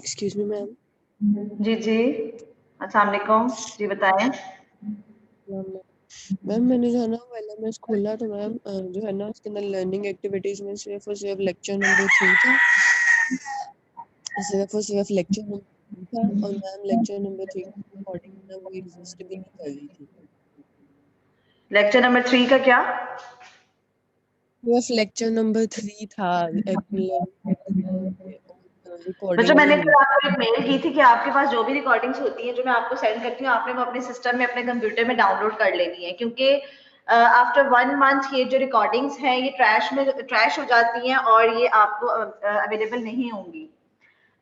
Excuse me ma'am. जी जी, अस्सलाम वालेकुम जी, बताएं। मैम मैंने जो है ना LMS खोला तो मैम जो है ना उसके अंदर लर्निंग एक्टिविटीज में सिर्फ और सिर्फ लेक्चर नंबर 3 था, सिर्फ और सिर्फ लेक्चर नंबर 3 था और मैम लेक्चर नंबर 3 की रिकॉर्डिंग ना वो एग्जिस्ट भी नहीं कर रही थी। लेक्चर नंबर 3 का क्या? सिर्फ लेक्चर नंबर 3 था बच्चों, रिकॉर्डिंग मैंने नहीं। कल आपको एक मेल की थी कि आपके पास जो भी रिकॉर्डिंग्स होती हैं जो मैं आपको सेंड करती हूँ, आपने वो अपने सिस्टम में अपने कंप्यूटर में डाउनलोड कर लेनी है, क्योंकि आफ्टर 1 मंथ ये जो रिकॉर्डिंग्स हैं ये ट्रैश हो जाती हैं और ये आपको अवेलेबल नहीं होंगी।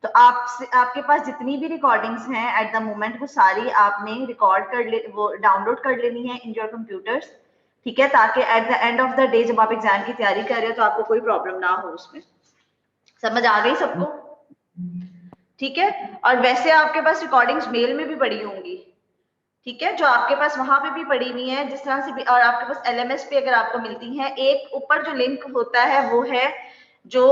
तो आपके पास जितनी भी रिकॉर्डिंग्स हैं एट द मोमेंट वो सारी आपने वो डाउनलोड कर लेनी है इन योर कंप्यूटर्स, ठीक है, ताकि at the end of the day जब आप एग्जाम की तैयारी कर रहे हो तो आपको कोई प्रॉब्लम ना हो उसमें। समझ आ गई सबको? ठीक है। और वैसे आपके पास रिकॉर्डिंग्स मेल में भी पड़ी होंगी, ठीक है, जो आपके पास वहां पे भी पड़ी हुई है जिस तरह से भी, और आपके पास LMS पे अगर आपको मिलती है, एक ऊपर जो लिंक होता है वो है जो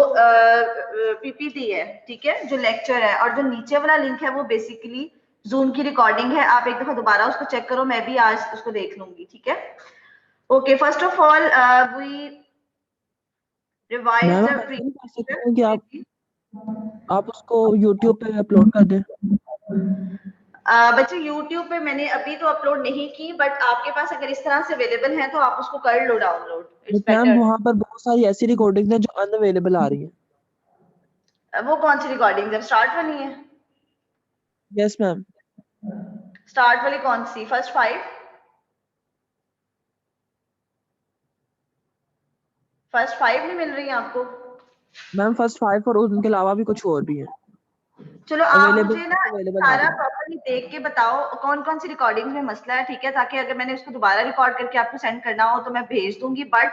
PPT है, ठीक है, जो लेक्चर है, और जो नीचे वाला लिंक है वो बेसिकली जूम की रिकॉर्डिंग है। आप एक दफा दोबारा उसको चेक करो, मैं भी आज उसको देख लूंगी, ठीक है। Okay, first of all we revise ma'am the आप ऐसे नहीं कर सकते हैं कि आप उसको YouTube पे अपलोड कर दें। बच्चे YouTube पे मैंने अभी तो अपलोड नहीं की, बट आपके पास अगर इस तरह से अवेलेबल है तो आप उसको कर लो डाउनलोड, इट्स मैम बेटर। वहाँ पर बहुत सारी ऐसी रिकॉर्डिंग्स हैं जो अनअवेलेबल आ रही हैं। वो कौन सी रिकॉर्डिंग है? स्टार्ट वाली है? Yes ma'am. स्टार्ट वाली कौन सी? फर्स्ट 5? फर्स्ट 5 नहीं मिल रही है आपको? मैम फर्स्ट 5 और उनके अलावा भी कुछ और भी हैं। चलो आप अवेलेबल मुझे ना अवेलेबल आ सारा रही हैं। प्रॉपर्ली देख के बताओ कौन कौन सी रिकॉर्डिंग में मसला है, ठीक है, ताकि अगर मैंने उसको दोबारा रिकॉर्ड करके आपको सेंड करना हो तो मैं भेज दूंगी, बट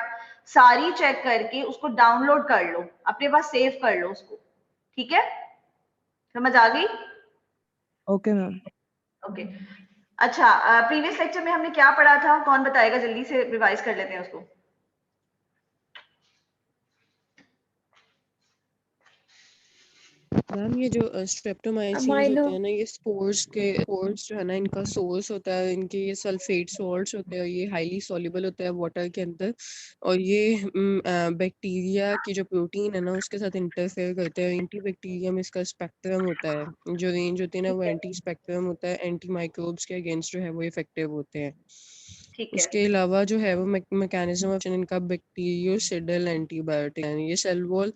सारी चेक करके उसको डाउनलोड कर लो, अपने पास सेव कर लो उसको, ठीक है। समझ आ गई? Okay ma'am. ओके। अच्छा, प्रीवियस लेक्चर में हमने क्या पढ़ा था? कौन बताएगा? जल्दी से रिवाइज कर लेते हैं उसको। मैम ये जो स्ट्रेप्टोमाइसिन्स होते हैं ना, ये स्पोर्स जो है ना, इनका सोर्स होता है, इनके ये सल्फेट सॉल्ट्स होते हैं, ये हाईली सॉल्युबल होता है वाटर के अंदर, और ये बैक्टीरिया की जो प्रोटीन है ना उसके साथ इंटरफेयर करते हैं। एंटी बैक्टीरियम इसका स्पेक्ट्रम होता है, जो रेंज होती है ना वो एंटी स्पेक्ट्रम होता है, एंटी माइक्रोब्स के अगेंस्ट जो है वो इफेक्टिव होते हैं। ठीक है। उसके अलावा जो है वो मैकेनिज्म ऑफ इनका बैक्टीरियोसिडल एंटीबायोटिक है। ये सेल वॉल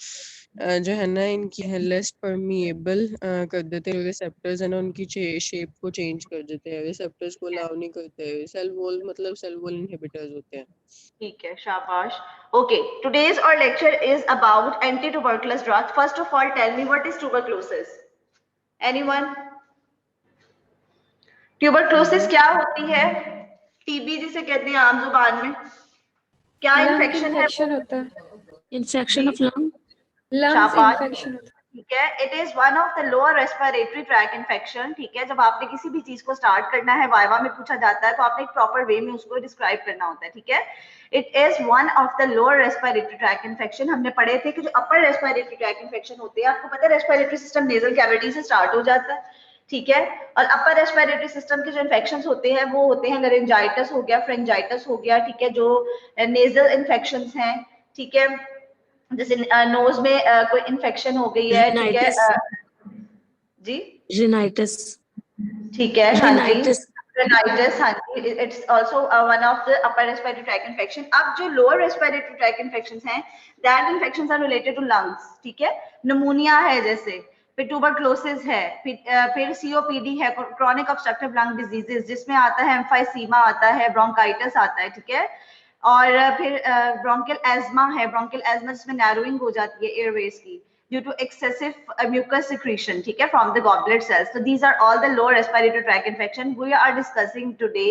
जो है ना इनकी है लेस परमिएबल कर देते हैं, रिसेप्टर्स है ना उनकी शेप को चेंज कर देते हैं, रिसेप्टर्स को अलाउ नहीं करते। सेल वॉल मतलब सेल वॉल इनहिबिटर्स होते हैं। ठीक है, शाबाश। Okay, today's our lecture is about anti-tuberculous drugs. First of all, tell me what is tuberculosis? Anyone? Tuberculosis क्या होती है? टीबी जिसे कहते हैं आम जुबान में, क्या लंग इन्फेक्शन है वो? इन्फेक्शन होता है, इन्फेक्शन ऑफ लंग। लंग्स शाबाश, इन्फेक्शन होता है। ठीक है। It is one of the lower respiratory tract infection, ठीक है। जब आपने किसी भी चीज को स्टार्ट करना है, वाइवा में पूछा जाता है, तो आपने एक प्रॉपर वे में उसको डिस्क्राइब करना होता है, ठीक है। It is one of the lower respiratory tract infection. हमने पढ़े थे कि जो अपर रेस्पिरेटरी ट्रैक इन्फेक्शन होते हैं, आपको पता है रेस्पिरेटरी सिस्टम नेजल कैविटी से स्टार्ट हो जाता है, ठीक है। और अपर रेस्पिरेटरी सिस्टम के जो इन्फेक्शन होते हैं वो होते हैं लैरिंजाइटिस हो गया, फ्रेंजाइटिस हो गया, ठीक है, जो नेजल इन्फेक्शन हैं, ठीक है, जैसे नोज में कोई इन्फेक्शन हो गई है, ठीक है। जी, रिनाइटिस। ठीक है, हाँ जी, रिनाइटिस। rhinitis, हाँ जी, it's also one of the upper respiratory tract infection. अब जो लोअर रेस्पिरेटरी ट्रैक इन्फेक्शंस हैं, that infections are related to lungs, ठीक है। निमोनिया है जैसे, फिर ट्यूबरक्लोसिस है, फिर COPD है, क्रॉनिक ऑब्स्ट्रक्टिव लंग डिजीजेस, जिसमें आता है एम्फाइसीमा, आता है ब्रोंकाइटिस, आता है, ठीक है। और फिर ब्रोंकियल एज्मा है, ब्रोंकियल एज्मा जिसमें नैरोइंग हो जाती है एयरवेज की due to excessive mucus secretion, ठीक है, from the goblet cells. So these are all the lower respiratory tract infection. We are discussing today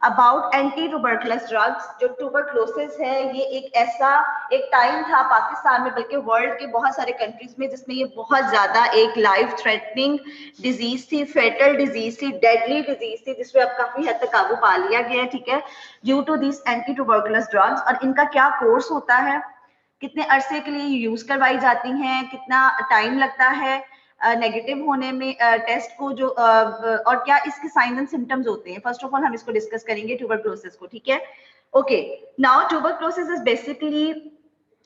about anti-tuberculous drugs. जो tuberculosis है, ये एक टाइम था पाकिस्तान में, बल्कि वर्ल्ड के बहुत सारे कंट्रीज में, जिसमें ये बहुत ज्यादा एक लाइफ थ्रेटनिंग डिजीज थी, फेटल डिजीज थी, डेडली डिजीज थी, जिसमें अब काफी हद तक काबू पा लिया गया है, ठीक है, due to this antituberculous drugs. और इनका क्या कोर्स होता है, कितने अरसे के लिए यूज करवाई जाती हैं, कितना टाइम लगता है, नेगेटिव होने में टेस्ट को जो और क्या इसके साइन एंड सिम्टम्स होते हैं, फर्स्ट ऑफ ऑल हम इसको डिस्कस करेंगे ट्यूबरक्लोसिस को, ठीक है। Okay, now tuberculosis is basically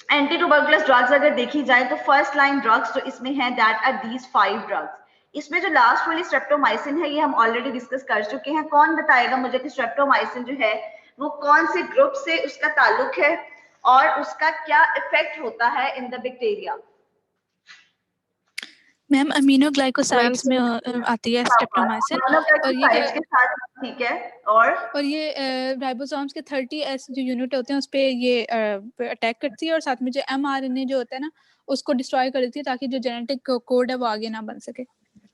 anti tuberculous drugs अगर देखी जाए तो फर्स्ट लाइन ड्रग्स जो इसमें है दैट आर दीज 5 ड्रग्स। इसमें जो लास्ट वाली स्ट्रेप्टोमाइसिन है ये हम ऑलरेडी डिस्कस कर चुके हैं। कौन बताएगा मुझे कि स्ट्रेप्टोमाइसिन जो है वो कौन से ग्रुप से उसका ताल्लुक है और उसका क्या इफेक्ट होता है in the bacteria? Ma'am aminoglycosides में आती है स्ट्रेप्टोमाइसिन, और ये के साथ, ठीक है, और ये राइबोसोम्स के 30S जो यूनिट होते हैं उस पे ये अटैक करती है, और साथ में जो mRNA जो होता है ना उसको डिस्ट्रॉय कर देती है ताकि जो जेनेटिक कोड है वो आगे ना बन सके,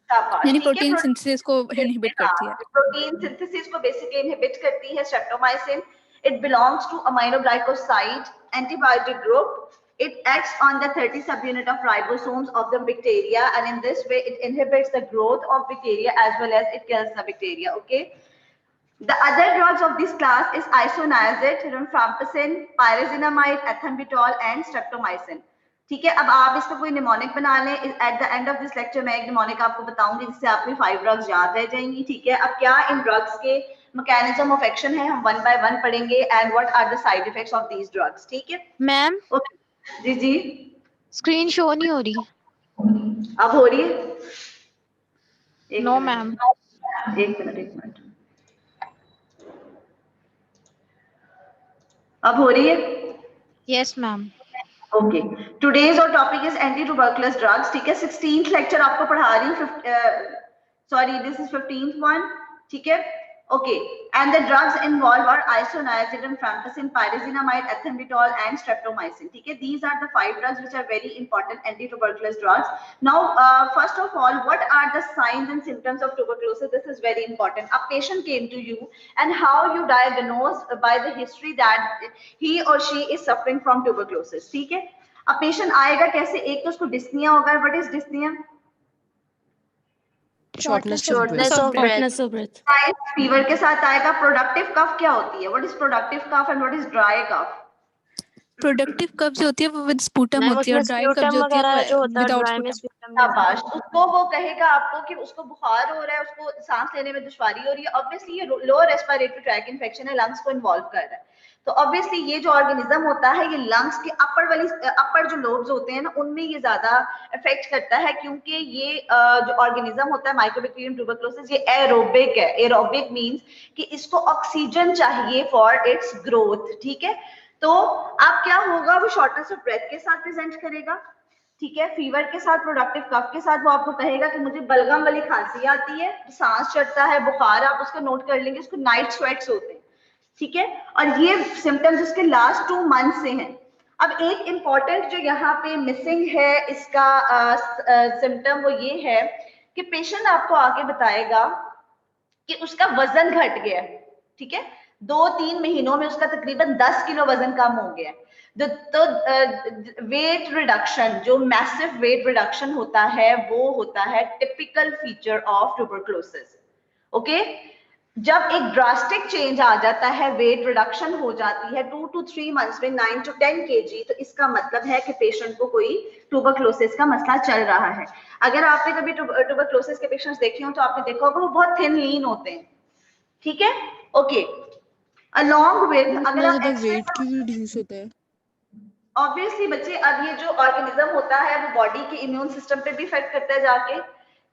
यानी प्रोटीन सिंथेसिस को इनहिबिट करती है। प्रोटीन सिंथेसिस को बेसिकली इनहिबिट करती है streptomycin. It belongs to aminoglycoside antibiotic group. It acts on the 30 subunit of ribosomes of the bacteria, and in this way it inhibits the growth of bacteria as well as it kills the bacteria. Okay, the other drugs of this class is isoniazid, rifampicin, pyrazinamide, ethambutol and streptomycin. ठीक है, अब आप इसको कोई mnemonic बना लें। At the end of this lecture मैं एक निमोनिक आपको बताऊंगी जिससे आपकी 5 ड्रग्स याद रह जाएंगी, ठीक है। अब क्या इन ड्रग्स के मैकेनिज्म ऑफ एक्शन है हम वन बाय वन पढ़ेंगे, and what are the side effects of these drugs, ठीक है मैम। जी जी, स्क्रीन शो नहीं हो रही। अब हो रही है? No ma'am. एक मिनट अब हो रही है? Yes ma'am. Okay, today's our topic is anti tuberculous drugs, ठीक है। 16th लेक्चर आपको पढ़ा रही हूँ, sorry this is 15th one, ठीक है। Okay, and the drugs involved are isoniazid, rifampicin, pyrazinamide, ethambutol and streptomycin. ठीक है, these are the 5 drugs which are very important anti-tuberculous drugs. Now, first of all, what are the signs and symptoms of tuberculosis? This is very important. A patient came to you, and how you diagnose by the history that he or she is suffering from tuberculosis. ठीक है, अब patient आएगा कैसे? एक तो उसको dyspnea होगा। What is dyspnea? Shortness of breath. Fever के साथ आएगा। प्रोडक्टिव कफ क्या होती है? What is productive cough and what is dry cough? Productive cough जो होती है वो विद स्पूटम होती है, और ड्राई कफ जो होती है विदाउट स्पूटम। शाबाश, उसको वो कहेगा आपको कि उसको बुखार हो रहा है, उसको सांस लेने में दुश्वारी हो रही है। ऑब्वियसली ये लोअर रेस्पिरेटरी ट्रैक इन्फेक्शन है, लंग्स को इन्वॉल्व कर रहा है। तो ऑब्वियसली ये जो ऑर्गेनिज्म होता है ये लंग्स के अपर जो लोब्स होते हैं ना उनमें ये ज्यादा इफेक्ट करता है, क्योंकि ये जो ऑर्गेनिज्म होता है माइकोबैक्टीरियम ट्यूबरकुलोसिस ये एरोबिक है। एरोबिक मींस कि इसको ऑक्सीजन चाहिए फॉर इट्स ग्रोथ, ठीक है। तो अब क्या होगा, वो शॉर्टनेस ऑफ ब्रेथ के साथ प्रेजेंट करेगा, ठीक है। फीवर के साथ, प्रोडक्टिव कफ के साथ वो आपको कहेगा कि मुझे बलगम वाली खांसी आती है, सांस चढ़ता है, बुखार, आप उसका नोट कर लेंगे, उसको नाइट स्वेट्स होते हैं, ठीक है। और ये सिम्टम्स उसके लास्ट 2 मंथ से हैं। अब एक इंपॉर्टेंट जो यहाँ पे मिसिंग है इसका सिम्टम वो ये है कि पेशेंट आपको आगे बताएगा कि उसका वजन घट गया है, ठीक है। 2-3 महीनों में उसका तकरीबन 10 किलो वजन कम हो गया है। तो वेट रिडक्शन, जो मैसिव वेट रिडक्शन होता है वो होता है typical feature of tuberculosis. Okay, जब एक ड्रास्टिक चेंज आ जाता है, वेट रिडक्शन हो जाती है 2 to 3 मंथ्स में 9 to 10 kg, तो इसका मतलब है कि पेशेंट को कोई ट्यूबरकुलोसिस का मसला चल रहा है। अगर आपने कभी ट्यूबरकुलोसिस के पेशेंट्स देखे हो तो आपने देखा होगा वो बहुत थिन लीन होते हैं, ठीक है। ओके, अलोंग विद अगर आप वेट क्यों रिड्यूस होता है? ऑब्वियसली बच्चे, अब ये जो ऑर्गेनिज्म होता है वो बॉडी के इम्यून सिस्टम पे भी इफेक्ट करता है जाके,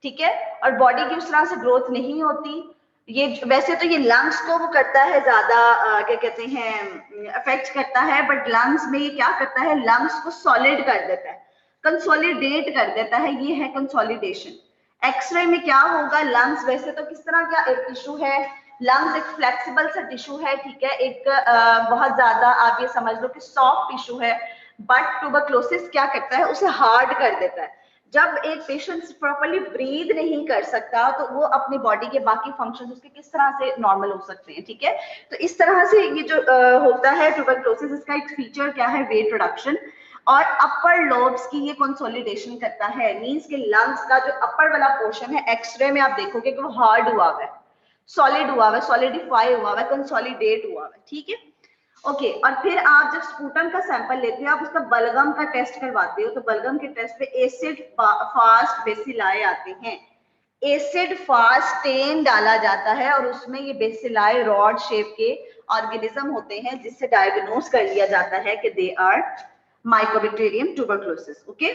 ठीक है। और बॉडी की उस तरह से ग्रोथ नहीं होती। ये वैसे तो ये लंग्स को वो करता है ज्यादा, क्या कहते हैं, अफेक्ट करता है, बट लंग्स में ये क्या करता है, लंग्स को सॉलिड कर देता है, कंसोलिडेट कर देता है, ये है कंसोलिडेशन। एक्सरे में क्या होगा, लंग्स वैसे तो किस तरह का एक टिश्यू है, लंग्स एक फ्लेक्सिबल सा टिश्यू है, ठीक है, एक बहुत ज्यादा आप ये समझ लो कि सॉफ्ट टिश्यू है, बट ट्यूबरकुलोसिस क्या करता है, उसे हार्ड कर देता है। जब एक पेशेंट प्रॉपर्ली ब्रीद नहीं कर सकता तो वो अपनी बॉडी के बाकी फंक्शंस उसके किस तरह से नॉर्मल हो सकते हैं, ठीक है। तो इस तरह से ये जो होता है ट्यूबरकुलोसिस, इसका एक फीचर क्या है, वेट रिडक्शन, और अपर लोब्स की ये कंसोलिडेशन करता है। मींस के लंग्स का जो अपर वाला पोर्शन है, एक्सरे में आप देखोगे कि वो हार्ड हुआ है, सॉलिड हुआ है, सॉलिडिफाई हुआ है, कंसोलिडेट हुआ है, ठीक है। ओके और फिर आप जब स्पूटम का सैंपल लेते हो आप उसका बलगम का टेस्ट करवाते हो, तो बलगम के टेस्ट पे एसिड फास्ट बेसिलाई आते हैं, एसिड फास्ट स्टेन डाला जाता है और उसमें ये बेसिलाई रॉड शेप के ऑर्गेनिज्म होते हैं जिससे डायग्नोज कर लिया जाता है कि they are mycobacterium tuberculosis. Okay,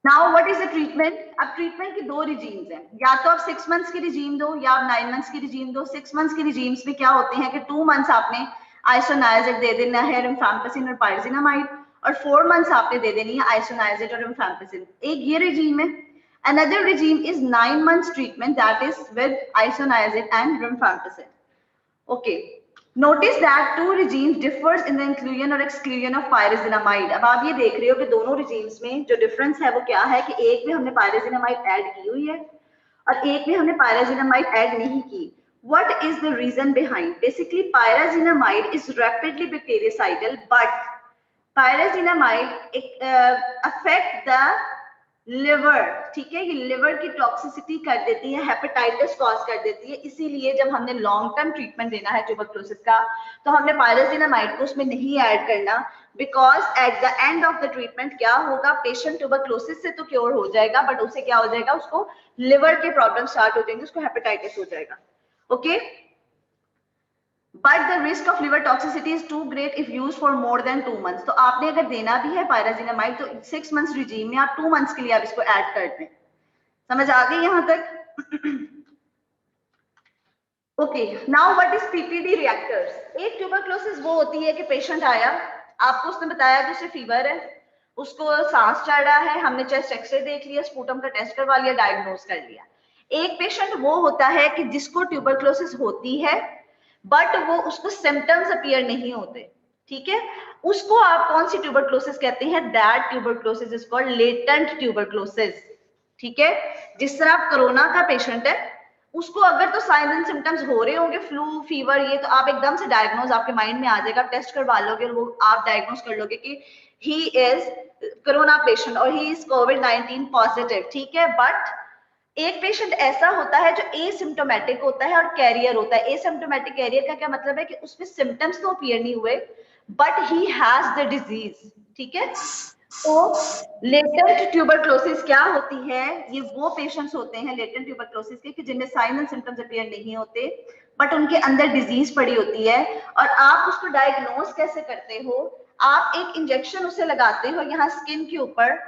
now what is the treatment? अब ट्रीटमेंट की दो रिजीम्स हैं, या तो आप 6 मंथ्स की रिजीम दो या आप 9 मंथ्स की रिजीम दो। 6 मंथ्स की रिजीम्स में क्या होते हैं कि 2 मंथ्स आपने आइसोनाइजेट दे देना है रिम्फैम्पिसिन और पायरिजिनामाइड, और 4 मंथ्स आपने दे देनी है आइसोनाइजेट और रिम्फैम्पिसिन। एक ये रिजीम है। Another regime is 9 months treatment that is with isoniazid and rifampicin. Okay, Notice that two regimes differs in the inclusion or exclusion of pyrazinamide। अब आप ये देख रहे हो कि दोनों regimes में जो difference है वो क्या है कि एक में हमने pyrazinamide ऐड की हुई है और एक में हमने pyrazinamide ऐड नहीं की। What is the reason behind? Basically, pyrazinamide is rapidly bactericidal, but pyrazinamide affect the liver, ठीक है, ये लिवर की टॉक्सिसिटी कर देती है, हेपेटाइटिस कॉज कर देती है। इसीलिए जब हमने लॉन्ग टर्म ट्रीटमेंट देना है ट्यूबरकुलोसिस का तो हमने पायराजिनामाइड को उसमें नहीं ऐड करना, because at the end of the treatment क्या होगा, पेशेंट ट्यूबरकुलोसिस से तो क्योर हो जाएगा बट उसे क्या हो जाएगा, उसको लिवर के प्रॉब्लम स्टार्ट हो जाएंगे, उसको हेपेटाइटिस हो जाएगा। Okay, but the risk of liver toxicity is too great if use for more than 2 months. तो आपने अगर देना भी है पायराजिनामाइड तो 6 मंथ्स रिजीम में आप 2 मंथ्स के लिए आप इसको ऐड कर दें। समझ आ गई यहां तक? Okay, now what is PPD reactors? एक ट्यूबरकुलोसिस वो होती है कि पेशेंट आया, आपको उसने बताया कि उसे फीवर है, उसको सांस चढ़ रहा है, हमने चेस्ट एक्सरे देख लिया, स्पूटम का टेस्ट करवा लिया, डायग्नोज कर लिया। एक पेशेंट वो होता है कि जिसको ट्यूबरकुलोसिस होती है बट वो उसको सिम्टम्स अपीयर नहीं होते, ठीक है, उसको आप कौन सी ट्यूबरकुलोसिस कहते हैं? That tuberculosis is called latent tuberculosis. ठीक है, जिस तरह आप कोरोना का पेशेंट है, उसको अगर तो साइंस एंड सिम्टम्स हो रहे होंगे, फ्लू फीवर ये, तो आप एकदम से डायग्नोज आपके माइंड में आ जाएगा, टेस्ट करवा लोगे और वो आप डायग्नोज कर लोगे कि ही इज कोरोना पेशेंट और ही इज कोविड-19 पॉजिटिव। ठीक है, बट एक पेशेंट ऐसा होता है जो एसिम्प्टोमेटिक होता है और कैरियर होता है। एसिम्प्टोमेटिक कैरियर का क्या मतलब है कि उसमें सिम्टम्स तो अपीयर नहीं हुए but he has the disease. ठीक है, तो लेटेंट ट्यूबरकुलोसिस क्या होती है? ये वो पेशेंट्स होते हैं लेटेंट ट्यूबरकुलोसिस के कि जिनमें साइन एंड सिम्टम्स अपीयर नहीं होते बट उनके अंदर डिजीज पड़ी होती है। और आप उसको डायग्नोज कैसे करते हो? आप एक इंजेक्शन उसे लगाते हो यहाँ स्किन के ऊपर,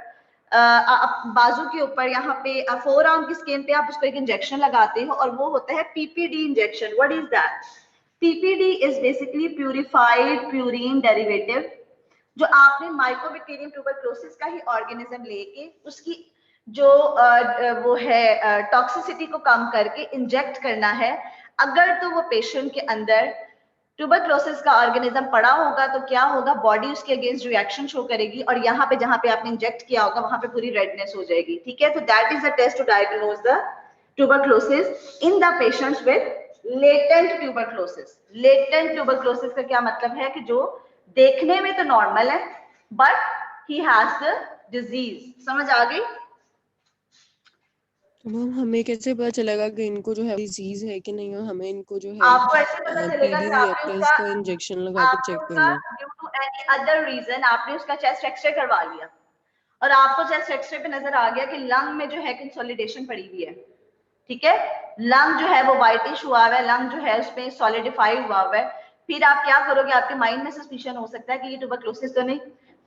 बाजू के ऊपर, यहाँ पे फोर आर्म की स्किन पे आप उसको एक इंजेक्शन लगाते हो और वो होता है PPD injection. What is that? PPD is basically purified purine derivative, जो आपने माइकोबैक्टीरियम ट्यूबरकुलोसिस का ही ऑर्गेनिज्म लेके उसकी जो वो है टॉक्सिसिटी को कम करके इंजेक्ट करना है। अगर तो वो पेशेंट के अंदर ट्यूबरकुलोसिस का ऑर्गेनिज्म पड़ा होगा तो क्या होगा, बॉडी उसके अगेंस्ट रिएक्शन शो करेगी और यहाँ पे जहाँ पे आपने इंजेक्ट किया होगा वहां पे पूरी रेडनेस हो जाएगी। ठीक है, तो that is the test to diagnose the tuberculosis in the patients with latent tuberculosis. Latent tuberculosis का क्या मतलब है कि जो देखने में तो नॉर्मल है but he has the disease. समझ आ गई? मैम हमें कैसे पता चलेगा कि इनको जो है डिजीज है कि नहीं, और हमें इनको जो है आपको ऐसे पता चलेगा पीडी कि आपने रिएक्टर्स का इंजेक्शन लगा के चेक करना है। Due to any other reason आपने उसका चेस्ट एक्सरे करवा लिया और आपको चेस्ट एक्सरे पे नजर आ गया कि लंग में जो है कंसोलिडेशन पड़ी हुई है। ठीक है, लंग जो है वो वाइटिश हुआ हुआ है, लंग जो है उसमें सॉलिडिफाइड हुआ हुआ है। फिर आप क्या करोगे? आपके माइंड में सस्पिशन हो सकता है कि ये ट्यूबरकुलोसिस तो नहीं,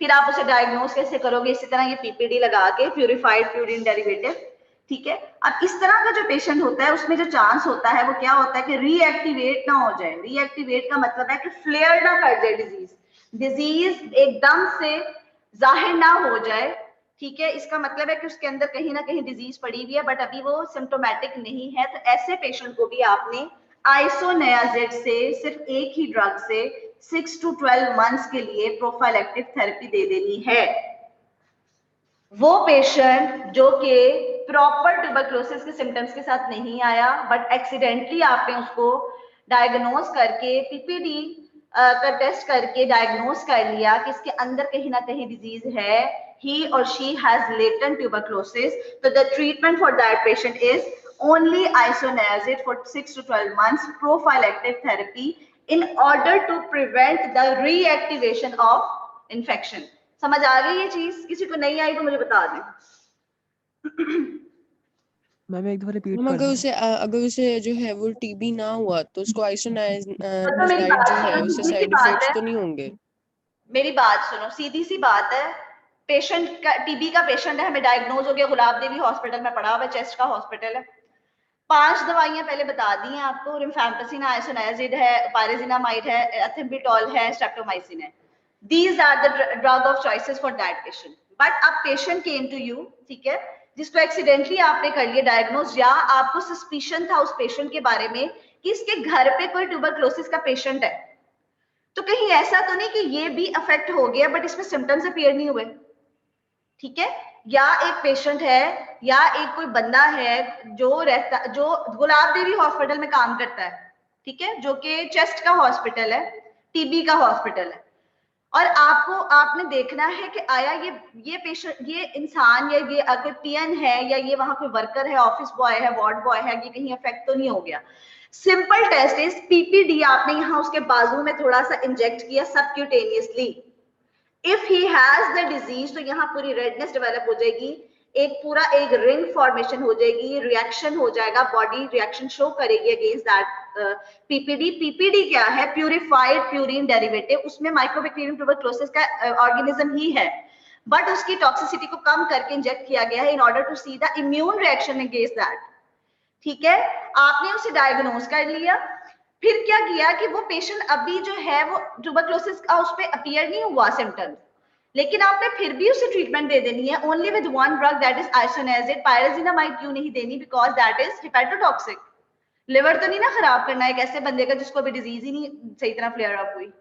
फिर आप उसे डायग्नोज कैसे करोगे? इसी तरह ये पीपीडी लगा के, प्यूरिफाइड प्यूरिन डेरिवेटिव। ठीक है, अब इस तरह का जो पेशेंट होता है उसमें जो चांस होता है वो क्या होता है कि रीएक्टिवेट ना हो जाए। रीएक्टिवेट का मतलब है कि फ्लेयर ना कर जाए डिजीज, डिजीज एकदम से जाहिर ना हो जाए। ठीक है, इसका मतलब है कि उसके अंदर कहीं ना कहीं डिजीज पड़ी हुई है बट अभी वो सिम्प्टोमेटिक नहीं है। तो ऐसे पेशेंट को भी आपने आइसोनियाजेड से सिर्फ एक ही ड्रग से 6 to 12 मंथ्स के लिए प्रोफाइलैक्टिक थेरेपी दे देनी है। वो पेशेंट जो कि प्रॉपर ट्यूबरकुलोसिस के सिम्टम्स के साथ नहीं आया बट एक्सीडेंटली आपने उसको डायग्नोज करके पीपीडी का टेस्ट करके डायग्नोज कर लिया कि इसके अंदर कहीं ना कहीं डिजीज है, he or she has latent tuberculosis, so the treatment for that patient is only isoniazid for 6 to 12 months prophylactic therapy in order to prevent the reactivation of infection. समझ आ गई ये चीज? किसी को नहीं आई तो मुझे बता दें। मैम एक दफा रिपीट हम कर दें। अगर उसे जो है वो टीबी ना हुआ तो उसको तो मेरी आइसोनाइज़ बात जो है सुनो, उससे सीधी सी साइड बात इफेक्ट्स है, तो नहीं होंगे? मेरी बात सुनो, सीधी सी बात है। पेशेंट का टीबी का पेशेंट है, हमें डायग्नोज हो गया, गुलाब देवी हॉस्पिटल में पड़ा हुआ है, चेस्ट का हॉस्पिटल है। 5 दवाइयां पहले बता दी हैं आपको, रिफैम्पिसिन है, आइसोनाइजिड है, पायरेजिनामाइड है, एथिम्बिटोल है, स्ट्रेप्टोमाइसिन है। These are the drug of choices for that patient. But अब patient came to you, ठीक है, जिसको एक्सीडेंटली आपने कर लिया डायग्नोज, या आपको सस्पिशन था उस पेशेंट के बारे में कि इसके घर पे कोई ट्यूबरक्लोसिस का पेशेंट है, तो कहीं ऐसा तो नहीं कि ये भी अफेक्ट हो गया बट इसमें सिम्टम्स अपीयर नहीं हुए, ठीक है? या एक पेशेंट है या एक कोई बंदा है जो गुलाब देवी हॉस्पिटल में काम करता है, ठीक है, जो कि चेस्ट का हॉस्पिटल है, टीबी का हॉस्पिटल है, और आपने देखना है कि आया ये पेशेंट, ये इंसान, या ये कोई पीएन है, या ये वहां कोई वर्कर है, ऑफिस बॉय है, वार्ड बॉय है, ये कहीं अफेक्ट तो नहीं हो गया। सिंपल टेस्ट इज पीपीडी, आपने यहाँ उसके बाजू में थोड़ा सा इंजेक्ट किया subcutaneously. If he has the disease तो यहाँ पूरी रेडनेस डेवलप हो जाएगी, एक रिंग फॉर्मेशन हो जाएगी, रिएक्शन हो जाएगा, बॉडी रिएक्शन शो करेगी अगेंस्ट दैट पीपीडी। पीपीडी क्या है? प्यूरिफाइड प्यूरिन डेरिवेटिव, उसमें माइक्रोबैक्टीरियम ट्यूबरक्लोसिस का ऑर्गेनिज्म ही है, बट उसकी टॉक्सिसिटी को कम करके इंजेक्ट किया गया है in order to see the immune reaction against that, ठीक है? आपने उसे डायग्नोज कर लिया, फिर क्या किया कि वो पेशेंट अभी जो है वो ट्यूबरक्लोसिस का उस पर अपीयर नहीं हुआ सिम्टम्स, लेकिन आपने फिर भी उसे ट्रीटमेंट दे देनी है only with one drug, that is isoniazid. Pyrazinamide क्यों नहीं देनी? Because that is hepatotoxic. Liver तो नहीं ना खराब करना है एक ऐसे बंदे का जिसको अभी डिजीज ही नहीं सही तरह फ्लेयर अप हुई।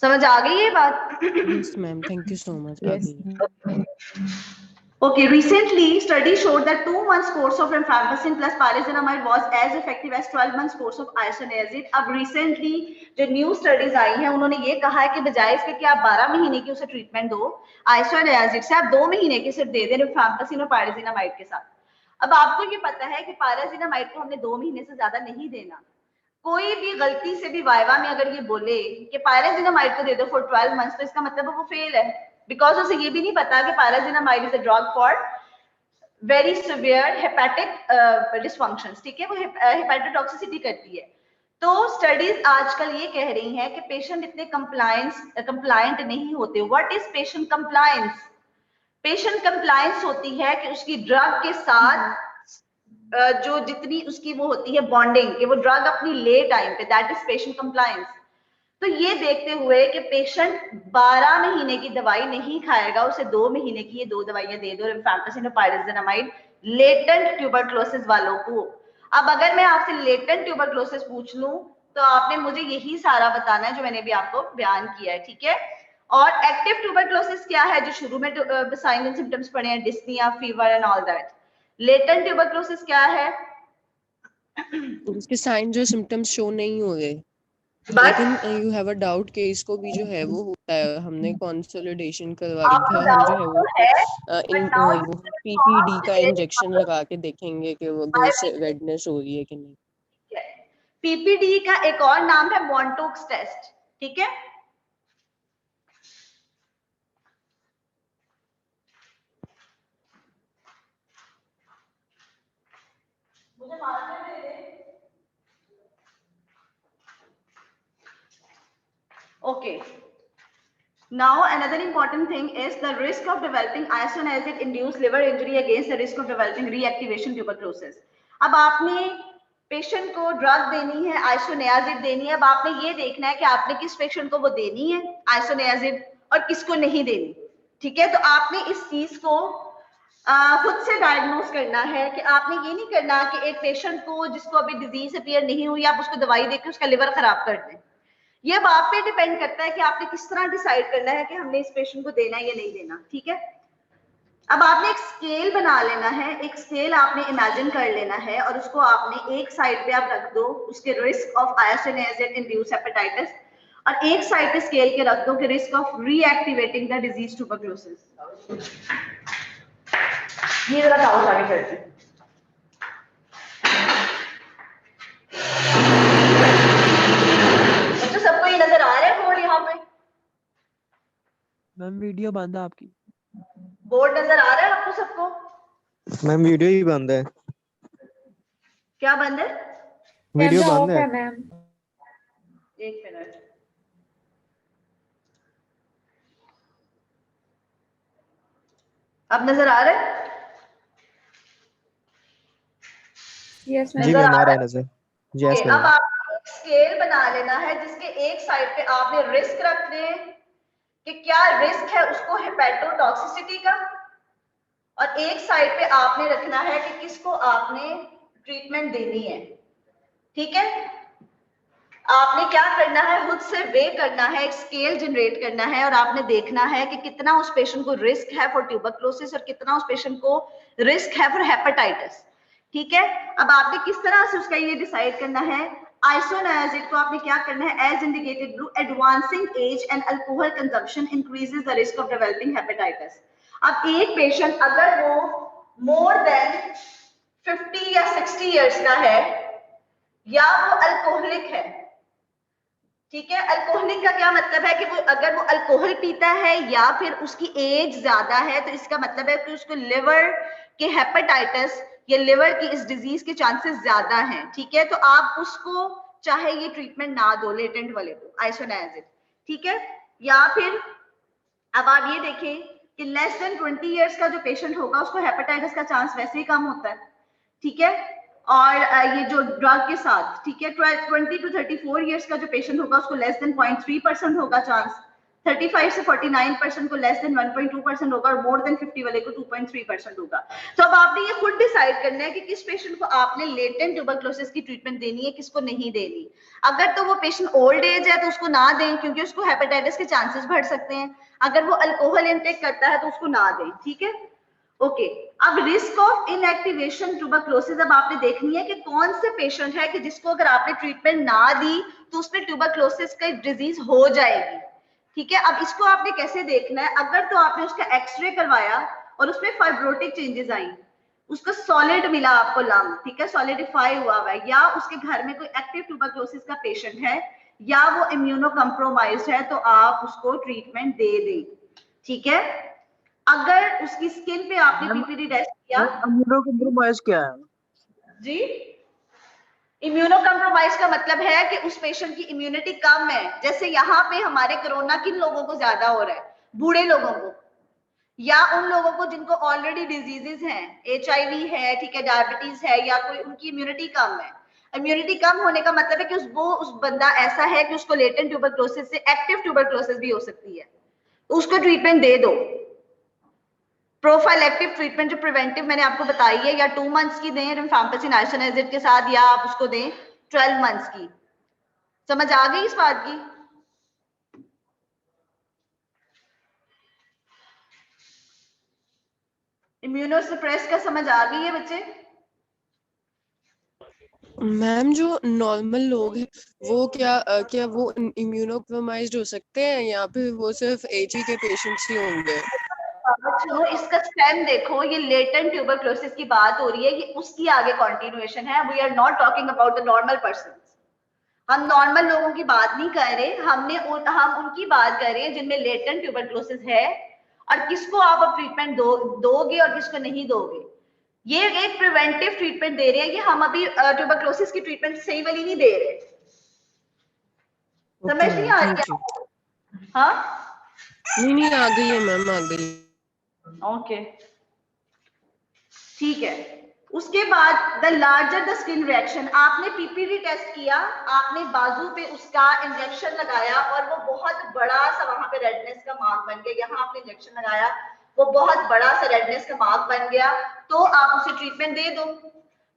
समझ आ गई ये बात? Yes ma'am, thank you so much. आ यस गई। Okay, recently study showed that 2 months course of rifampicin plus pyrazinamide was as effective as 12 months course of isoniazid. अब recently जो new studies आई हैं उन्होंने ये कहा है कि बजाय इसके कि आप 12 महीने की उसे ट्रीटमेंट दो isoniazid से, आप 2 महीने की सिर्फ दे दें rifampicin और pyrazinamide के साथ। अब आपको ये पता है कि pyrazinamide को हमने 2 महीने से ज्यादा नहीं देना। कोई भी गलती से भी वाइवा में अगर ये बोले कि पायरेजिनामाइड को दे दो फॉर 12 मंथ्स, तो इसका मतलब वो फेल है, बिकॉज उसे ये भी नहीं पता कि pyrazinamide is a drug for very severe hepatic dysfunctions, ठीक है, वो हेपेटोटॉक्सिसिटी करती है। तो स्टडीज आजकल ये कह रही हैं कि पेशेंट इतने कंप्लायंट नहीं होते। What is patient compliance? Patient compliance होती है कि उसकी ड्रग के साथ जो जितनी उसकी वो होती है बॉन्डिंग, कि वो ड्रग अपनी ले टाइम पे, दैट इज पेशेंट कंप्लायंस। तो ये देखते हुए कि पेशेंट 12 महीने की दवाई नहीं खाएगा, उसे 2 महीने की ये 2 दवाइयां दे दो, रिफैम्पिसिन और पायरेजिनामाइड, लेटेंट ट्यूबरक्लोसिस वालों को। अब अगर मैं आपसे लेटेंट ट्यूबरक्लोसिस पूछ लूं तो आपने मुझे यही सारा बताना है जो मैंने भी आपको बयान किया है, ठीक है? और एक्टिव ट्यूबरक्लोसिस क्या है, जो शुरू में साइन एंड सिम्टम्स पढ़े हैं, dyspnea, fever and all that. Latent tuberculosis क्या है? उसके साइन जो सिम्टम्स शो नहीं हो रहे, बट लेकिन यू हैव अ डाउट कि इसको भी जो है वो होता है। हमने कंसोलिडेशन करवाई आपको है, हम जो है डाउट वो तो है, इन बट नाउ वो पीपीडी का इंजेक्शन लगा के देखेंगे कि वो अगर उससे रेडनेस हो रही है कि नहीं। पीपीडी का एक और नाम है मॉन्टोक्स टेस्ट, ठीक है? Okay. Now another important thing is the risk of developing isoniazid induced liver injury against the risk of developing reactivation tuberculosis. अब आपने पेशेंट को ड्रग देनी है, आइसोनियाजिड देनी है। अब आपने ये देखना है कि आपने किस पेशेंट को वो देनी है आइसोनियाजिड और किसको नहीं देनी, ठीक है? तो आपने इस चीज को खुद से डायग्नोज करना है कि आपने ये नहीं करना कि एक पेशेंट को जिसको अभी डिजीज अपीयर नहीं हुई आप उसको दवाई देकर उसका लिवर खराब कर दें। ये अब आप पे डिपेंड करता है कि आपने किस तरह डिसाइड करना है कि हमने इस पेशेंट को देना है या नहीं देना, ठीक है? अब आपने एक स्केल बना लेना है, एक स्केल आपने इमेजिन कर लेना है और उसको आपने एक साइड पे आप रख दो उसके risk of isoniazid induced hepatitis, और एक साइड पे स्केल के रख दो कि risk of reactivating the disease tuberculosis. ये जरा डाउट आगे चलते हैं। मैम वीडियो बंद है आपकी। बोर्ड नजर आ रहा है आपको सबको? मैम वीडियो ही बंद है। क्या बंद है? वीडियो बंद है मैम। एक मिनट। अब नजर आ रहा है? यस जी नजर मैम आ आ रहा रहा है? है नजर। ओके, यस अब मैम। आपको एक स्केल बना लेना है जिसके एक साइड पे आपने रिस्क रखने हैं कि क्या रिस्क है उसको हेपेटोटॉक्सिसिटी का, और एक साइड पे आपने रखना है कि किसको आपने ट्रीटमेंट देनी है। ठीक है, आपने क्या करना है, खुद से वे करना है, एक स्केल जनरेट करना है और आपने देखना है कि कितना उस पेशेंट को रिस्क है फॉर ट्यूबरक्लोसिस और कितना उस पेशेंट को रिस्क है फॉर हेपेटाइटिस। ठीक है, अब आपने किस तरह से उसका ये डिसाइड करना है। आइसोनियाजिड को आपने क्या करना है, as indicated blue, advancing age and alcohol consumption increases the risk of developing hepatitis. अब एक पेशेंट अगर वो मोर देन 50 या 60 इयर्स का है या वो अल्कोहलिक है, ठीक है, अल्कोहलिक का क्या मतलब है कि वो अगर वो अल्कोहल पीता है या फिर उसकी एज ज्यादा है तो इसका मतलब है कि उसको लिवर के हेपेटाइटिस या लिवर की इस डिजीज के चांसेस ज्यादा हैं। ठीक है, तो आप उसको चाहे ये ट्रीटमेंट ना दो लेटेंट वाले को आइसोनियाजिड। ठीक है, या फिर अब आप ये देखें कि लेस देन 20 इयर्स का जो पेशेंट होगा उसको हेपेटाइटिस का चांस वैसे ही कम होता है। ठीक है, और ये जो ड्रग के साथ, ठीक है, 20 to 34 इयर्स का जो पेशेंट होगा उसको लेस देन 0.3% होगा चांस, 35 से 49% को लेस देन 1.2% होगा और मोर देन 50 वाले को 2.3% होगा। तो अब आपने ये खुद डिसाइड करना है कि किस पेशेंट को आपने लेटेंट ट्यूबरक्लोसिस की ट्रीटमेंट देनी है, किसको नहीं देनी। अगर तो वो पेशेंट ओल्ड एज है तो उसको ना दें क्योंकि उसको हेपेटाइटिस के चांसेस बढ़ सकते हैं। अगर वो अल्कोहल इनटेक करता है तो उसको ना दें। ठीक है, ओके, अब रिस्क ऑफ इनएक्टिवेशन ट्यूबरक्लोसिस अब आपने देखनी है कि कौन से पेशेंट है कि जिसको अगर आपने ट्रीटमेंट ना दी तो उसमें ट्यूबरक्लोसिस का डिजीज हो जाएगी। ठीक है, अब इसको आपने कैसे देखना है, अगर तो आपने उसका एक्सरे करवाया और उसमें फाइब्रोटिक चेंजेस आई, उसको सॉलिड मिला आपको लंग, ठीक है, सॉलिडिफाई हुआ है, या उसके घर में कोई एक्टिव ट्यूबरक्लोसिस का पेशेंट है या वो इम्यूनो कम्प्रोमाइज्ड है तो आप उसको ट्रीटमेंट दे दें। ठीक है, अगर उसकी स्किन पे आपने पीपीडी टेस्ट किया। इम्यूनो कॉम्प्रोमाइज क्या है जी, इम्यूनो कम्प्रोमाइज का मतलब है कि उस पेशेंट की इम्यूनिटी कम है। जैसे यहाँ पे हमारे कोरोना किन लोगों को ज्यादा हो रहा है, बूढ़े लोगों को या उन लोगों को जिनको ऑलरेडी डिजीजेस हैं, HIV है, ठीक है, डायबिटीज है, या कोई उनकी इम्यूनिटी कम है। इम्यूनिटी कम होने का मतलब है कि उस बंदा ऐसा है कि उसको लेटेंट ट्यूबरक्लोसिस से एक्टिव ट्यूबरक्लोसिस भी हो सकती है, तो उसको ट्रीटमेंट दे दो। प्रोफाइलेक्टिव ट्रीटमेंट जो प्रिवेंटिव मैंने आपको बताई है, या 2 मंथ्स की दें रिफैम्पिसिन आइसोनियाजिड के साथ, या आप उसको दें 12 मंथ्स की। समझ आ गई इस बात की? इम्यूनोसप्रेस का समझ आ गई है बच्चे? मैम जो नॉर्मल लोग हैं वो क्या वो इम्यूनोकम्प्रोमाइज्ड हो सकते हैं या फिर वो सिर्फ एजी के पेशेंट्स ही होंगे? तो इसका स्टेम देखो, ये लेटेंट ट्यूबरक्लोसिस की बात हो रही है, ये उसकी आगे कंटिन्यूएशन है। We are not talking about the normal person. हम नॉर्मल लोगों की बात नहीं कर रहे, हम उनकी बात कर रहे हैं जिनमें लेटेंट ट्यूबरक्लोसिस है और किसको आप अब ट्रीटमेंट दोगे और किसको नहीं दोगे। ये एक प्रिवेंटिव ट्रीटमेंट दे रहे हैं, ये हम अभी ट्यूबरक्लोसिस की ट्रीटमेंट सही वाली नहीं दे रहे। समझ नहीं आ रही? हाँ, नहीं आ गई है मैम, आ गई। ओके, ठीक है। उसके बाद the larger the skin reaction, आपने पीपीडी टेस्ट किया, आपने बाजू पे उसका इंजेक्शन लगाया और वो बहुत बड़ा सा वहां पे रेडनेस का मार्क बन गया, यहाँ आपने इंजेक्शन लगाया वो बहुत बड़ा सा रेडनेस का मार्क बन गया, तो आप उसे ट्रीटमेंट दे दो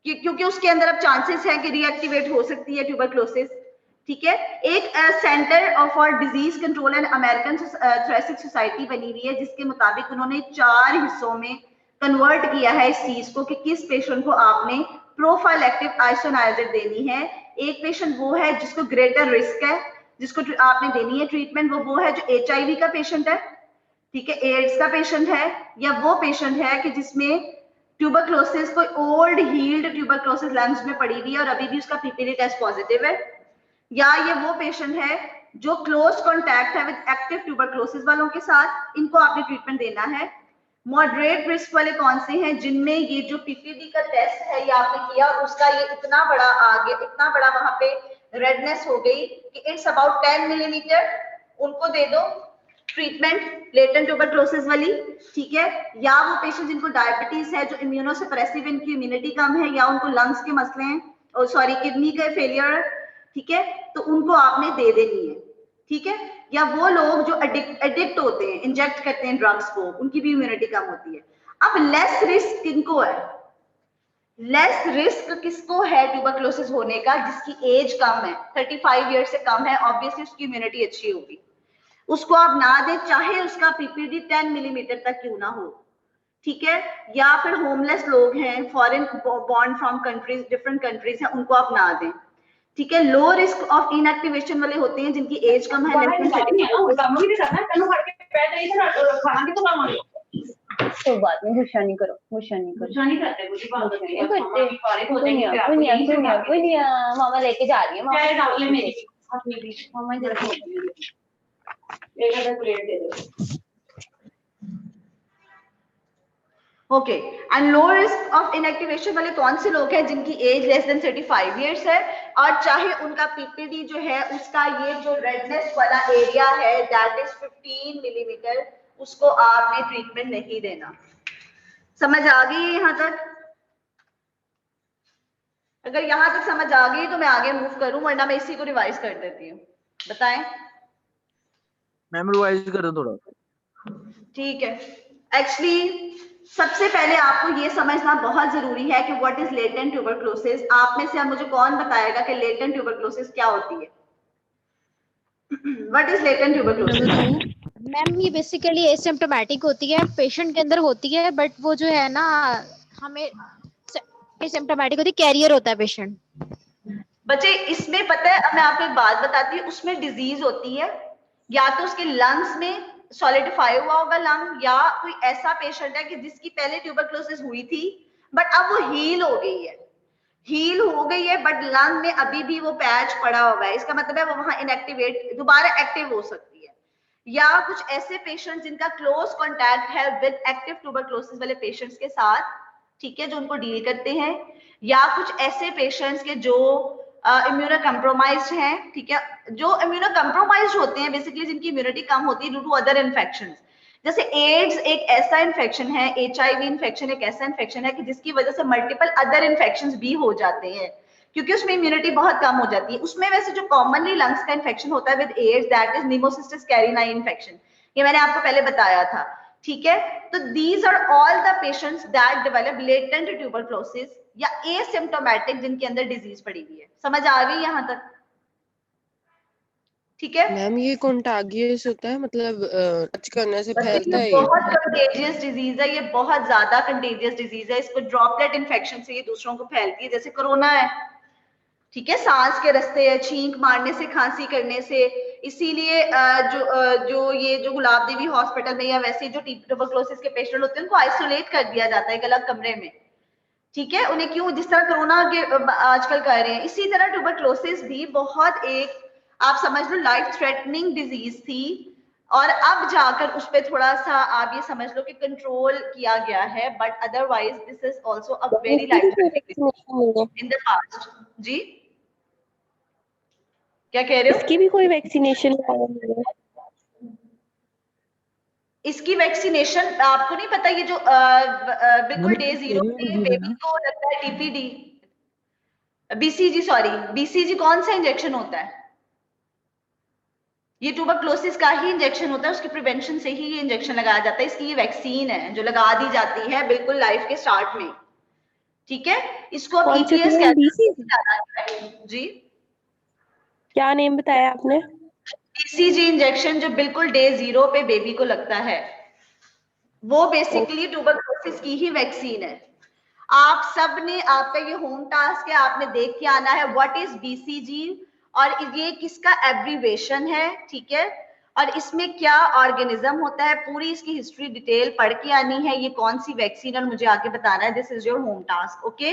क्योंकि उसके अंदर अब चांसेस है कि रीएक्टिवेट हो सकती है ट्यूबरक्लोसिस। ठीक है, एक centre for disease control and American thoracic society बनी हुई है जिसके मुताबिक उन्होंने 4 हिस्सों में कन्वर्ट किया है इस चीज को कि किस पेशेंट को आपने प्रोफाइलेक्टिव आइसोनियाजिड देनी है। एक पेशेंट वो है जिसको ग्रेटर रिस्क है, जिसको आपने देनी है ट्रीटमेंट, वो है जो HIV का पेशेंट है, ठीक है, एड्स का पेशेंट है, या वो पेशेंट है कि जिसमें ट्यूबरक्लोसिस कोई ओल्ड हील्ड ट्यूबरक्लोसिस लंग्स में पड़ी हुई है और अभी भी उसका पीपीडी टेस्ट पॉजिटिव है, या ये वो पेशेंट है जो क्लोज कॉन्टैक्ट है विद एक्टिव ट्यूबरक्लोसिस वालों के साथ, इनको आपने ट्रीटमेंट देना है। मॉडरेट रिस्क वाले कौन से हैं, जिनमें ये जो पीपीडी का टेस्ट है ये आपने किया, उसका ये इतना बड़ा आ गया, इतना बड़ा वहां पे रेडनेस हो गई कि इट्स अबाउट 10 मिलीमीटर, उनको दे दो ट्रीटमेंट लेटेंट ट्यूबरक्लोसिस वाली, ठीक है। या वो पेशेंट जिनको डायबिटीज है, जो इम्यूनोसप्रेसिव, इनकी इम्यूनिटी कम है, या उनको लंग्स के मसले हैं, और सॉरी किडनी का फेलियर, ठीक है, तो उनको आपने दे देनी है, ठीक है। या वो लोग जो एडिक्ट होते हैं, इंजेक्ट करते हैं ड्रग्स को, उनकी भी इम्यूनिटी कम होती है। अब लेस रिस्क किनको है, लेस रिस्क किसको है ट्यूबरक्लोसिस होने का, जिसकी एज कम है, 35 ईयर से कम है, ऑब्वियसली उसकी इम्यूनिटी अच्छी होगी, उसको आप ना दें, चाहे उसका पीपीडी 10 मिलीमीटर तक क्यों ना हो, ठीक है। या फिर होमलेस लोग हैं, foreign born from countries, different countries हैं, उनको आप ना दें, ठीक है। लो रिस्क ऑफ इनएक्टिवेशन वाले होते हैं जिनकी एज कम है, कोई बात नहीं, गुस्सा नहीं करो, गुस्सा नहीं करो, गुस्सा नहीं करते, मुझे बात करते हैं, कोई नहीं, मामा लेके जा रही है, मामा मेरी मामा जरा एक आधा प्लेट दे दो। Okay. And low risk of inactivation वाले कौन से लोग हैं, जिनकी एज लेस देन 35 इयर्स है, और चाहे उनका पीपीडी जो है उसका ये जो रेडनेस वाला एरिया है दैट इज 15 मिलीमीटर, उसको आपने ट्रीटमेंट नहीं देना। समझ आ गई है यहाँ तक? अगर यहाँ तक समझ आ गई तो मैं आगे मूव करूं, वरना मैं इसी को रिवाइज कर देती हूँ। बताएं मैम, रिवाइज कर दो थोड़ा। ठीक है। एक्चुअली सबसे पहले आपको ये समझना बहुत जरूरी है कि व्हाट इज लेटेंट ट्यूबरक्लोसिस। आप में से अब मुझे कौन बताएगा कि लेटेंट ट्यूबरक्लोसिस क्या होती है? What is latent tuberculosis? Ma'am ये बेसिकली एसिम्प्टोमेटिक होती है, पेशेंट के अंदर होती है, बट वो जो है ना हमें एसिम्प्टोमेटिक होती है, कैरियर होता है पेशेंट। बच्चे इसमें पता है, अब मैं आपको एक बात बताती हूँ, उसमें डिजीज होती है, या तो उसके लंग्स में सॉलिडिफाई हुआ होगा लंग, या कोई ऐसा पेशेंट है कि जिसकी पहले ट्यूबरक्लोसिस हुई थी बट अब वो हील हो गई है, हील हो गई है, बट लंग में अभी भी वो पैच पड़ा हुआ है, इसका मतलब है वो वहां इनएक्टिवेट, दोबारा एक्टिव हो सकती है। या कुछ ऐसे पेशेंट जिनका क्लोज कॉन्टैक्ट है विद एक्टिव ट्यूबरक्लोसिस वाले पेशेंट्स के साथ, ठीक है, जो उनको डील करते हैं। या कुछ ऐसे पेशेंट्स के जो इम्यूनो कम्प्रोमाइज्ड हैं, ठीक है, जो इम्यूनो कम्प्रोमाइज्ड होते हैं बेसिकली, जिनकी इम्यूनिटी कम होती है ड्यू टू अदर इन्फेक्शंस। जैसे एड्स एक ऐसा इन्फेक्शन है, HIV इन्फेक्शन एक ऐसा इन्फेक्शन है कि जिसकी वजह से मल्टीपल अदर इन्फेक्शंस भी हो जाते हैं, क्योंकि उसमें इम्यूनिटी बहुत कम हो जाती है। उसमें वैसे जो कॉमनली लंग्स का इन्फेक्शन होता है with AIDS, that is pneumocystis carinii infection, ये मैंने आपको पहले बताया था, ठीक है। तो these are all the patients that develop latent tuberculosis या एसिम्प्टोमेटिक, जिनके अंदर डिजीज पड़ी हुई है। समझ आ गई यहाँ तक? ठीक है मैम, ये कॉन्टागियस होता है, मतलब टच करने से फैलता है? बहुत कंटेजियस डिजीज है, ये बहुत ज्यादा कंटेजियस डिजीज है, इसको ड्रॉपलेट इन्फेक्शन से ये दूसरों को फैलती है, जैसे कोरोना है, ठीक है, सांस के रास्ते है, छींक मारने से, खांसी करने से। इसीलिए जो ये जो गुलाब देवी हॉस्पिटल में या वैसे जो ट्यूबरक्लोसिस के पेशेंट होते हैं उनको आइसोलेट कर दिया जाता है एक अलग कमरे में, ठीक है। उन्हें क्यों, जिस तरह कोरोना के आजकल कर रहे हैं, इसी तरह ट्यूबरक्लोसिस भी बहुत एक, आप समझ लो, लाइफ थ्रेटनिंग डिजीज थी, और अब जाकर उस पर थोड़ा सा आप ये समझ लो कि कंट्रोल किया गया है, but otherwise this is also a very life threatening in the past. जी क्या कह रहे हो? इसकी भी कोई वैक्सीनेशन है? इसकी वैक्सीनेशन आपको नहीं पता? ये जो बिल्कुल डे 0 पे बेबी को लगता है टीपीडी, BCG, सॉरी BCG कौन सा इंजेक्शन होता है? ये ट्यूबरक्लोसिस का ही इंजेक्शन होता है, उसके प्रिवेंशन से ही ये इंजेक्शन लगाया जाता है। इसकी ये वैक्सीन है जो लगा दी जाती है बिल्कुल लाइफ के स्टार्ट में, ठीक है। इसको EPS कहते हैं। जी क्या नेम बताया आपने? BCG इंजेक्शन जो बिल्कुल डे 0 पे बेबी को लगता है, वो बेसिकली ट्यूबरक्लोसिस की ही वैक्सीन है। आप सब ने, आपका ये होम टास्क है, आपने देख के आना है व्हाट इज BCG और ये किसका एब्रीवेशन है, ठीक है, और इसमें क्या ऑर्गेनिज्म होता है, पूरी इसकी हिस्ट्री डिटेल पढ़ के आनी है, ये कौन सी वैक्सीन, और मुझे आगे बताना है। This is your home task, okay.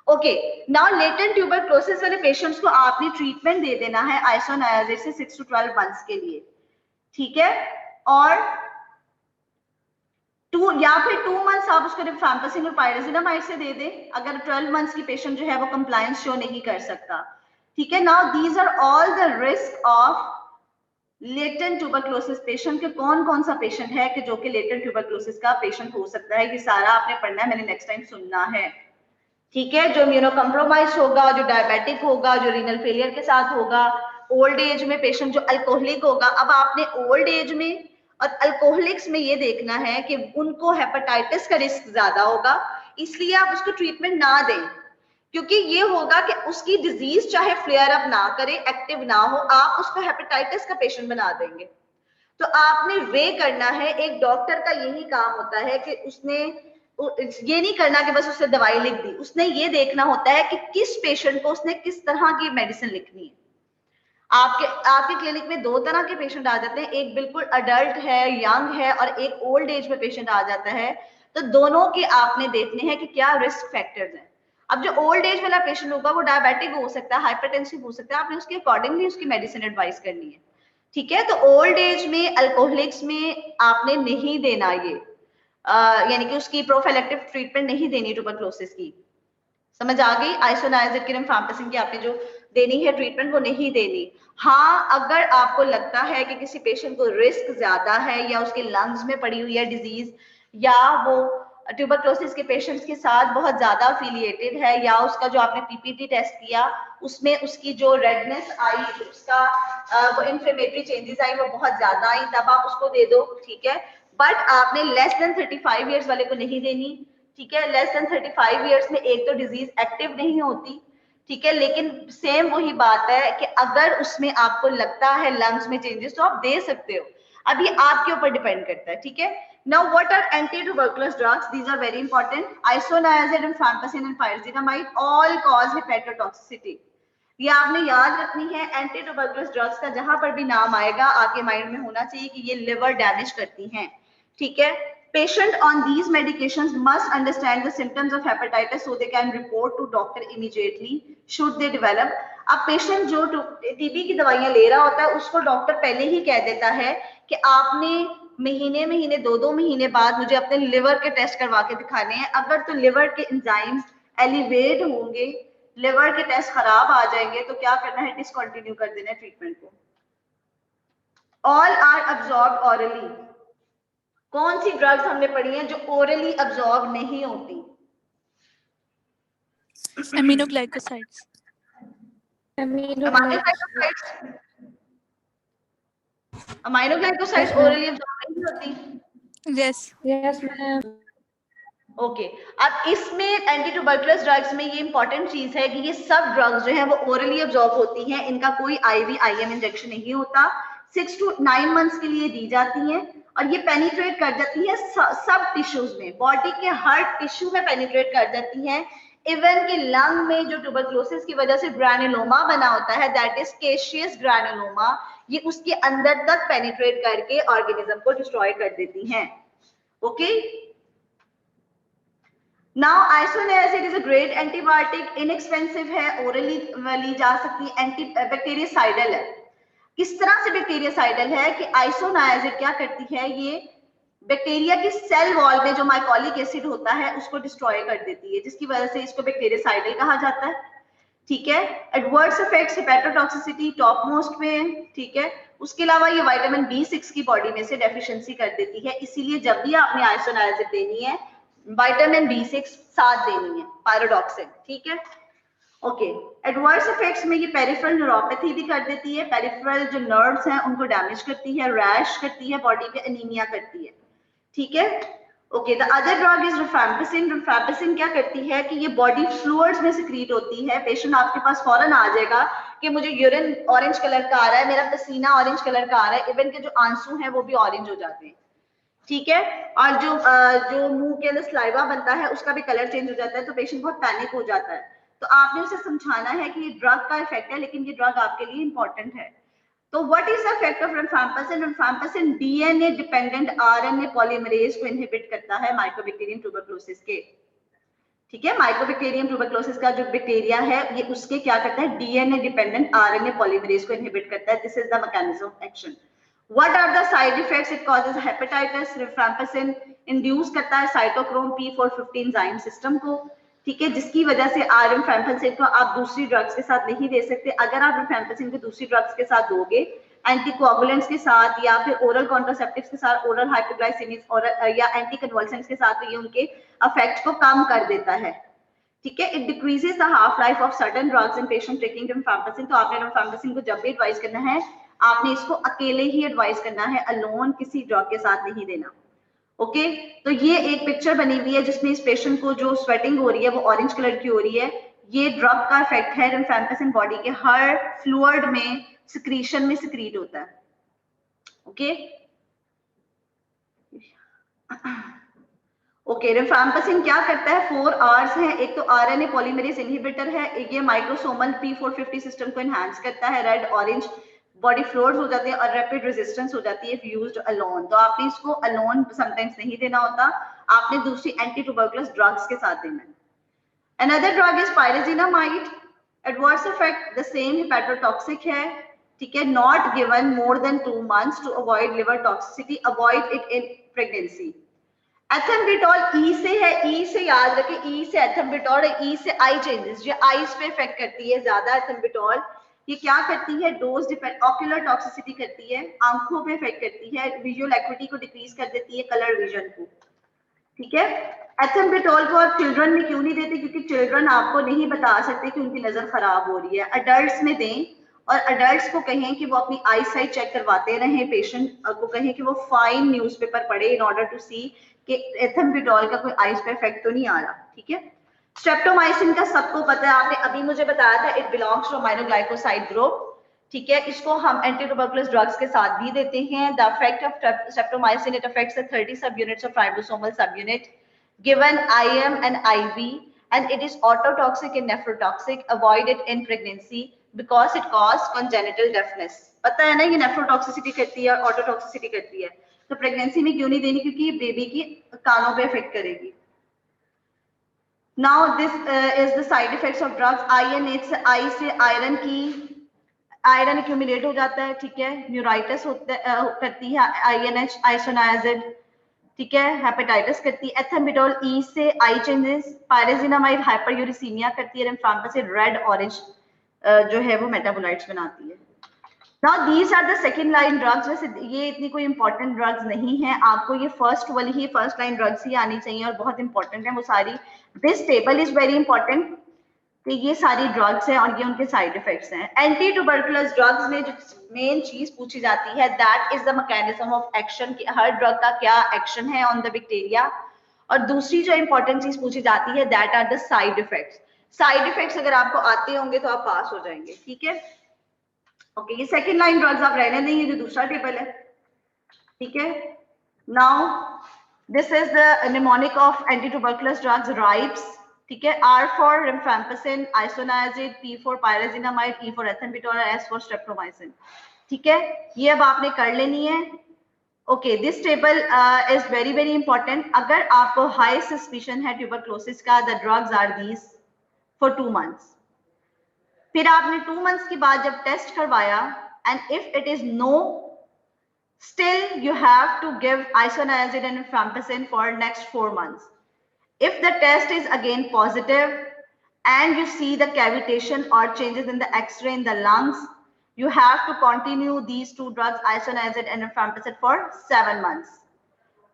Okay, now latent tuberculosis वाले पेशेंट्स को आपने ट्रीटमेंट दे देना है आइसोनायाजिड से 6 to 12 मंथ्स के लिए, ठीक है, और 2 या फिर 2 मंथ्स आप उसको रिफैम्पिसिन और पाइराजिनामाइड से दे दें अगर 12 मंथ्स की पेशेंट जो है वो कंप्लायंस शो नहीं कर सकता, ठीक है। Now these are all the risk of latent tuberculosis patient के कौन कौन सा पेशेंट है कि जो कि लेटेंट ट्यूबरक्लोसिस का पेशेंट हो सकता है, ये सारा आपने पढ़ना है, मैंने नेक्स्ट टाइम सुनना है, ठीक है। जो इम्यूनो कम्प्रोमाइज होगा, जो डायबिटिक होगा, जो रीनल फेलियर के साथ होगा, ओल्ड एज में पेशेंट जो अल्कोहलिक होगा। अब आपने ओल्ड एज में और अल्कोहलिक्स में ये देखना है कि उनको हेपेटाइटिस का रिस्क ज्यादा होगा, इसलिए आप उसको ट्रीटमेंट ना दें, क्योंकि ये होगा कि उसकी डिजीज चाहे फ्लेयर अप ना करे, एक्टिव ना हो, आप उसको हेपेटाइटिस का पेशेंट बना देंगे। तो आपने वे करना है, एक डॉक्टर का यही काम होता है कि उसने ये नहीं करना कि बस उसने दवाई लिख दी, उसने ये देखना होता है कि किस पेशेंट को उसने किस तरह की मेडिसिन लिखनी है। आपके क्लिनिक में 2 तरह के पेशेंट आ जाते हैं, एक बिल्कुल अडल्ट है, यंग है, और एक ओल्ड एज में पेशेंट आ जाता है। तो दोनों के आपने देखने हैं कि क्या रिस्क फैक्टर्स हैं। अब जो ओल्ड एज वाला पेशेंट होगा वो डायबिटिक हो सकता है, हाइपरटेंसिव हो सकता है, आपने उसके अकॉर्डिंगली उसकी मेडिसिन एडवाइस करनी है, ठीक है। तो ओल्ड एज में अल्कोहलिक्स में आपने नहीं देना ये, यानी कि उसकी प्रोफिलैक्टिक ट्रीटमेंट नहीं देनी ट्यूबरक्लोसिस की, समझ आ गई। आइसोनायाजिड की रिफैम्पिसिन की आपने जो देनी है ट्रीटमेंट वो नहीं देनी। हाँ, अगर आपको लगता है कि किसी पेशेंट को रिस्क ज्यादा है या उसके लंग्स में पड़ी हुई है डिजीज, या वो ट्यूबरक्लोसिस के पेशेंट्स के साथ बहुत ज्यादा अफिलिएटेड है, या उसका जो आपने पीपीटी टेस्ट किया उसमें उसकी जो रेडनेस आई, उसका वो इन्फ्लेमेटरी चेंजेस आई वो बहुत ज्यादा आई, तब आप उसको दे दो, ठीक है। बट आपने लेस देन 35 ईयर्स वाले को नहीं देनी, ठीक है। लेस देन 35 ईयर्स में एक तो डिजीज एक्टिव नहीं होती, ठीक है, लेकिन सेम वही बात है कि अगर उसमें आपको लगता है लंग्स में चेंजेस तो आप दे सकते हो, अब ये आपके ऊपर डिपेंड करता है, ठीक है। Now what are anti tuberculous drugs, these are very important. Isoniazid, rifampicin and pyrazinamide all cause hepatotoxicity, ये आपने याद रखनी है। एंटी ट्यूबरकुलस ड्रग्स का जहां पर भी नाम आएगा आपके माइंड में होना चाहिए कि ये लिवर डैमेज करती हैं, ठीक है। Patient on these medications must understand the symptoms of hepatitis so they can report to doctor immediately should they develop. अब पेशेंट जो टीबी की दवाइयां ले रहा होता है उसको डॉक्टर पहले ही कह देता है कि आपने महीने 2 महीने बाद मुझे अपने लिवर के टेस्ट करवा के दिखाने हैं। अगर तो लिवर के एंजाइम्स एलिवेट होंगे, लिवर के टेस्ट खराब आ जाएंगे, तो क्या करना है, डिसकंटिन्यू कर देना है ट्रीटमेंट को। ऑल आर अब्सॉर्ब ऑरली, कौन सी ड्रग्स हमने पढ़ी हैं जो ओरली अब्सॉर्ब नहीं होती? एमिनोग्लाइकोसाइड्स। अमाइनोग्लाइकोसाइड्स ओरली अब्सॉर्ब नहीं होती। Yes ma'am. ओके, अब इसमें एंटी ट्यूबरकुलस ड्रग्स में ये इंपॉर्टेंट चीज है कि ये सब ड्रग्स जो है वो ओरली अब्सॉर्ब होती हैं, इनका कोई आईवी आईएम इंजेक्शन नहीं होता, 6 to 9 मंथ्स के लिए दी जाती हैं और ये पेनिट्रेट कर जाती है सब टिश्यूज में, बॉडी के हर टिश्यू में पेनिट्रेट कर जाती हैं। इवन कि लंग में जो ट्यूबरकुलोसिस की वजह से ग्रैनुलोमा बना होता है, दैट इज केशियस ग्रैनुलोमा, ये उसके अंदर तक पेनिट्रेट करके ऑर्गेनिज्म को डिस्ट्रॉय कर देती हैं। Okay, now आइसोनायाजिड is a great antibiotic, inexpensive है, ओरली ली जा सकती है, एंटी बैक्टीरियासाइडल है। किस तरह से बैक्टीरियासाइडल है कि आइसोनायाजिड क्या करती है, ये बैक्टीरिया की सेल वॉल में जो माइकोलिक एसिड होता है उसको डिस्ट्रॉय कर देती है, जिसकी वजह से इसको बैक्टीरियासाइडल कहा जाता है, ठीक है। Adverse effects hepatotoxicity top most में, ठीक है। उसके अलावा ये विटामिन B6 की बॉडी में से डेफिशिएंसी कर देती है, इसीलिए जब भी आपने आइसोनायाजिड देनी है विटामिन B6 साथ देनी है, पायरोडॉक्सिन, ठीक है। ओके, एडवर्स इफेक्ट्स में ये पेरिफेरल न्यूरोपैथी भी कर देती है, पेरिफेरल जो नर्व्स हैं उनको डैमेज करती है, रैश करती है, बॉडी पे एनीमिया करती है, ठीक है। Okay, the other drug is rifampicin. Rifampicin क्या करती है कि ये बॉडी फ्लूइड्स में सिक्रीट होती है, पेशेंट आपके पास फौरन आ जाएगा कि मुझे यूरिन ऑरेंज कलर का आ रहा है, मेरा पसीना ऑरेंज कलर का आ रहा है, इवन के जो आंसू हैं वो भी ऑरेंज हो जाते हैं, ठीक है। और जो मुंह के अंदर स्लाइवा बनता है उसका भी कलर चेंज हो जाता है, तो पेशेंट बहुत पैनिक हो जाता है। तो आपने उसे समझाना है कि ये ड्रग का इफेक्ट है, लेकिन ये ड्रग आपके लिए इंपॉर्टेंट है। तो what is the effect of rifampicin? Rifampicin DNA dependent RNA polymerase को इनहिबिट करता है माइकोबैक्टीरियम ट्यूबरकुलोसिस के, ठीक है। माइकोबैक्टीरियम ट्यूबरक्लोसिस का जो बैक्टीरिया है ये उसके क्या करता है, डीएनए डिपेंडेंट आरएनए पॉलीमरेज को इनहिबिट करता है। This is the mechanism of action. What are the side effects? It causes hepatitis, rifampicin induce करता है साइटोक्रोम P450 एंजाइम सिस्टम को, ठीक है, जिसकी वजह से रिफ्रैम्पिसिन को आप दूसरी ड्रग्स के साथ नहीं दे सकते। अगर आप रिफ्रैम्पिसिन को दूसरी ड्रग्स के साथ दोगे, एंटीकोगुलेंट्स के साथ या फिर ओरल कॉन्ट्रासेप्टिव्स के साथ, ओरल हाइपोग्लाइसेमिक्स और या एंटी कन्वल्सेंट्स के साथ, तो ये उनके इफेक्ट को कम कर देता है, ठीक है। It decreases the half life of certain drugs in patient taking rifampicin. तो आपने रिफ्रैम्पिसिन को जब भी एडवाइस करना है, आपने इसको अकेले ही एडवाइस करना है, अलोन किसी ड्रग के साथ नहीं देना। ओके तो ये एक पिक्चर बनी हुई है जिसमें इस पेशेंट को जो स्वेटिंग हो रही है वो ऑरेंज कलर की हो रही है। ये ड्रग का इफेक्ट है। रिफ्रैम्पिसिन बॉडी के हर फ्लूइड में सिक्रीशन में सिक्रीट होता है। ओके ओके रिफ्रैम्पिसिन क्या करता है? 4 R's है। एक तो आरएनए पॉलीमरेज इनहिबिटर है, एक ये माइक्रोसोमल P450 सिस्टम को एनहांस करता है, रेड ऑरेंज बॉडी फ्लोर्स हो जाते हैं और रैपिड रेजिस्टेंस हो जाती है इफ यूज्ड अलोन। तो आपने इसको अलोन समटाइम्स नहीं देना होता, आपने दूसरी एंटी ट्यूबरकुलस ड्रग्स के साथ देना है। Another drug is pyrazinamide. Adverse effect the same, hepatotoxic है, ठीक है, not given more than 2 months to avoid liver toxicity, avoid it in pregnancy. Ethambutol E से है, ई से याद रखें, ई से एथम्बिटोल, ई से आई चेंजेस, ये आईज पे इफेक्ट करती है ज्यादा। एथम्बिटोल ये क्या करती है? डोज डिपेंड ऑक्यूलर टॉक्सिसिटी करती है, आंखों पे इफेक्ट करती है, विजुअल एक्टिविटी को डिक्रीज कर देती है, कलर विजन को, ठीक है। एथम्बिटोल को आप चिल्ड्रन में क्यों नहीं देते? क्योंकि चिल्ड्रन आपको नहीं बता सकते कि उनकी नजर खराब हो रही है। अडल्ट्स में दें और अडल्ट्स को कहें कि वो अपनी आई साइट चेक करवाते रहें, पेशेंट को कहें कि वो फाइन न्यूज़पेपर पढ़े इन ऑर्डर टू सी कि एथम्बिटोल का कोई आईज पे इफेक्ट तो नहीं आ रहा, ठीक है। स्ट्रेप्टोमाइसिन का सबको पता है, आपने अभी मुझे बताया था, it belongs to aminoglycoside group, ठीक है। इसको हम एंटी ट्यूबरकुलस ड्रग्स के साथ भी देते हैं। The effect of streptomycin, it affects the 30 सब यूनिट्स ऑफ राइबोसोमल सब unit given IM and IV, and it is ototoxic and nephrotoxic. Avoid it in pregnancy because it causes congenital deafness. पता है ना ये नेफ्रोटॉक्सिसिटी करती है और autotoxicity करती है, तो प्रेगनेंसी में क्यों नहीं देनी? क्योंकि ये बेबी की कानों पे इफेक्ट करेगी। Now this is the side effects of drugs. INH आई से आयरन की आयरन एक्यूमुलेट हो जाता है, ठीक है, न्यूराइटिस करती है INH आइसोनायाजिड, ठीक है, हेपेटाइटिस करती है। एथम्बिटोल ई से आई चेंजेस, पायरेजिनामाइड हाइपरयूरिसीमिया करती है, रिफ्रैम्पिसिन रेड ऑरेंज जो है वो मेटाबोलाइट्स बनाती है। Now these are the second line drugs. वैसे ये इतनी कोई इंपॉर्टेंट ड्रग्स नहीं है, आपको ये फर्स्ट लाइन ड्रग्स ही आनी चाहिए और बहुत इंपॉर्टेंट है वो सारी। This table is very important कि ये सारी ड्रग्स हैं और ये उनके साइड इफेक्ट्स हैं। एंटी ट्यूबरकुलस ड्रग्स में जो मेन चीज पूछी जाती है that is the mechanism of action, कि हर ड्रग का क्या एक्शन है ऑन द बैक्टीरिया, और दूसरी जो इंपॉर्टेंट चीज पूछी जाती है that are the side effects. Side effects अगर आपको आते होंगे तो आप पास हो जाएंगे, ठीक है। ओके ये सेकेंड लाइन ड्रग्स आप रहने देंगे, जो दूसरा टेबल है, ठीक है। Now this is the mnemonic of anti tuberculous drugs, RIPES, ठीक है। R for rifampicin, isoniazid, P for pyrazinamide, E for ethambutol, S for streptomycin, ठीक है। ये अब आपने कर लेनी है। Okay this table is very very important. अगर आपको हाई सस्पिशन है ट्यूबरक्लोसिस का, the drugs are these for 2 months। फिर आपने 2 months के बाद जब टेस्ट करवाया and if it is no, still you have to give isoniazid and rifampicin for next 4 months. If the test is again positive and you see the cavitation or changes in the X-ray in the lungs, you have to continue these 2 drugs, isoniazid and rifampicin, for 7 months.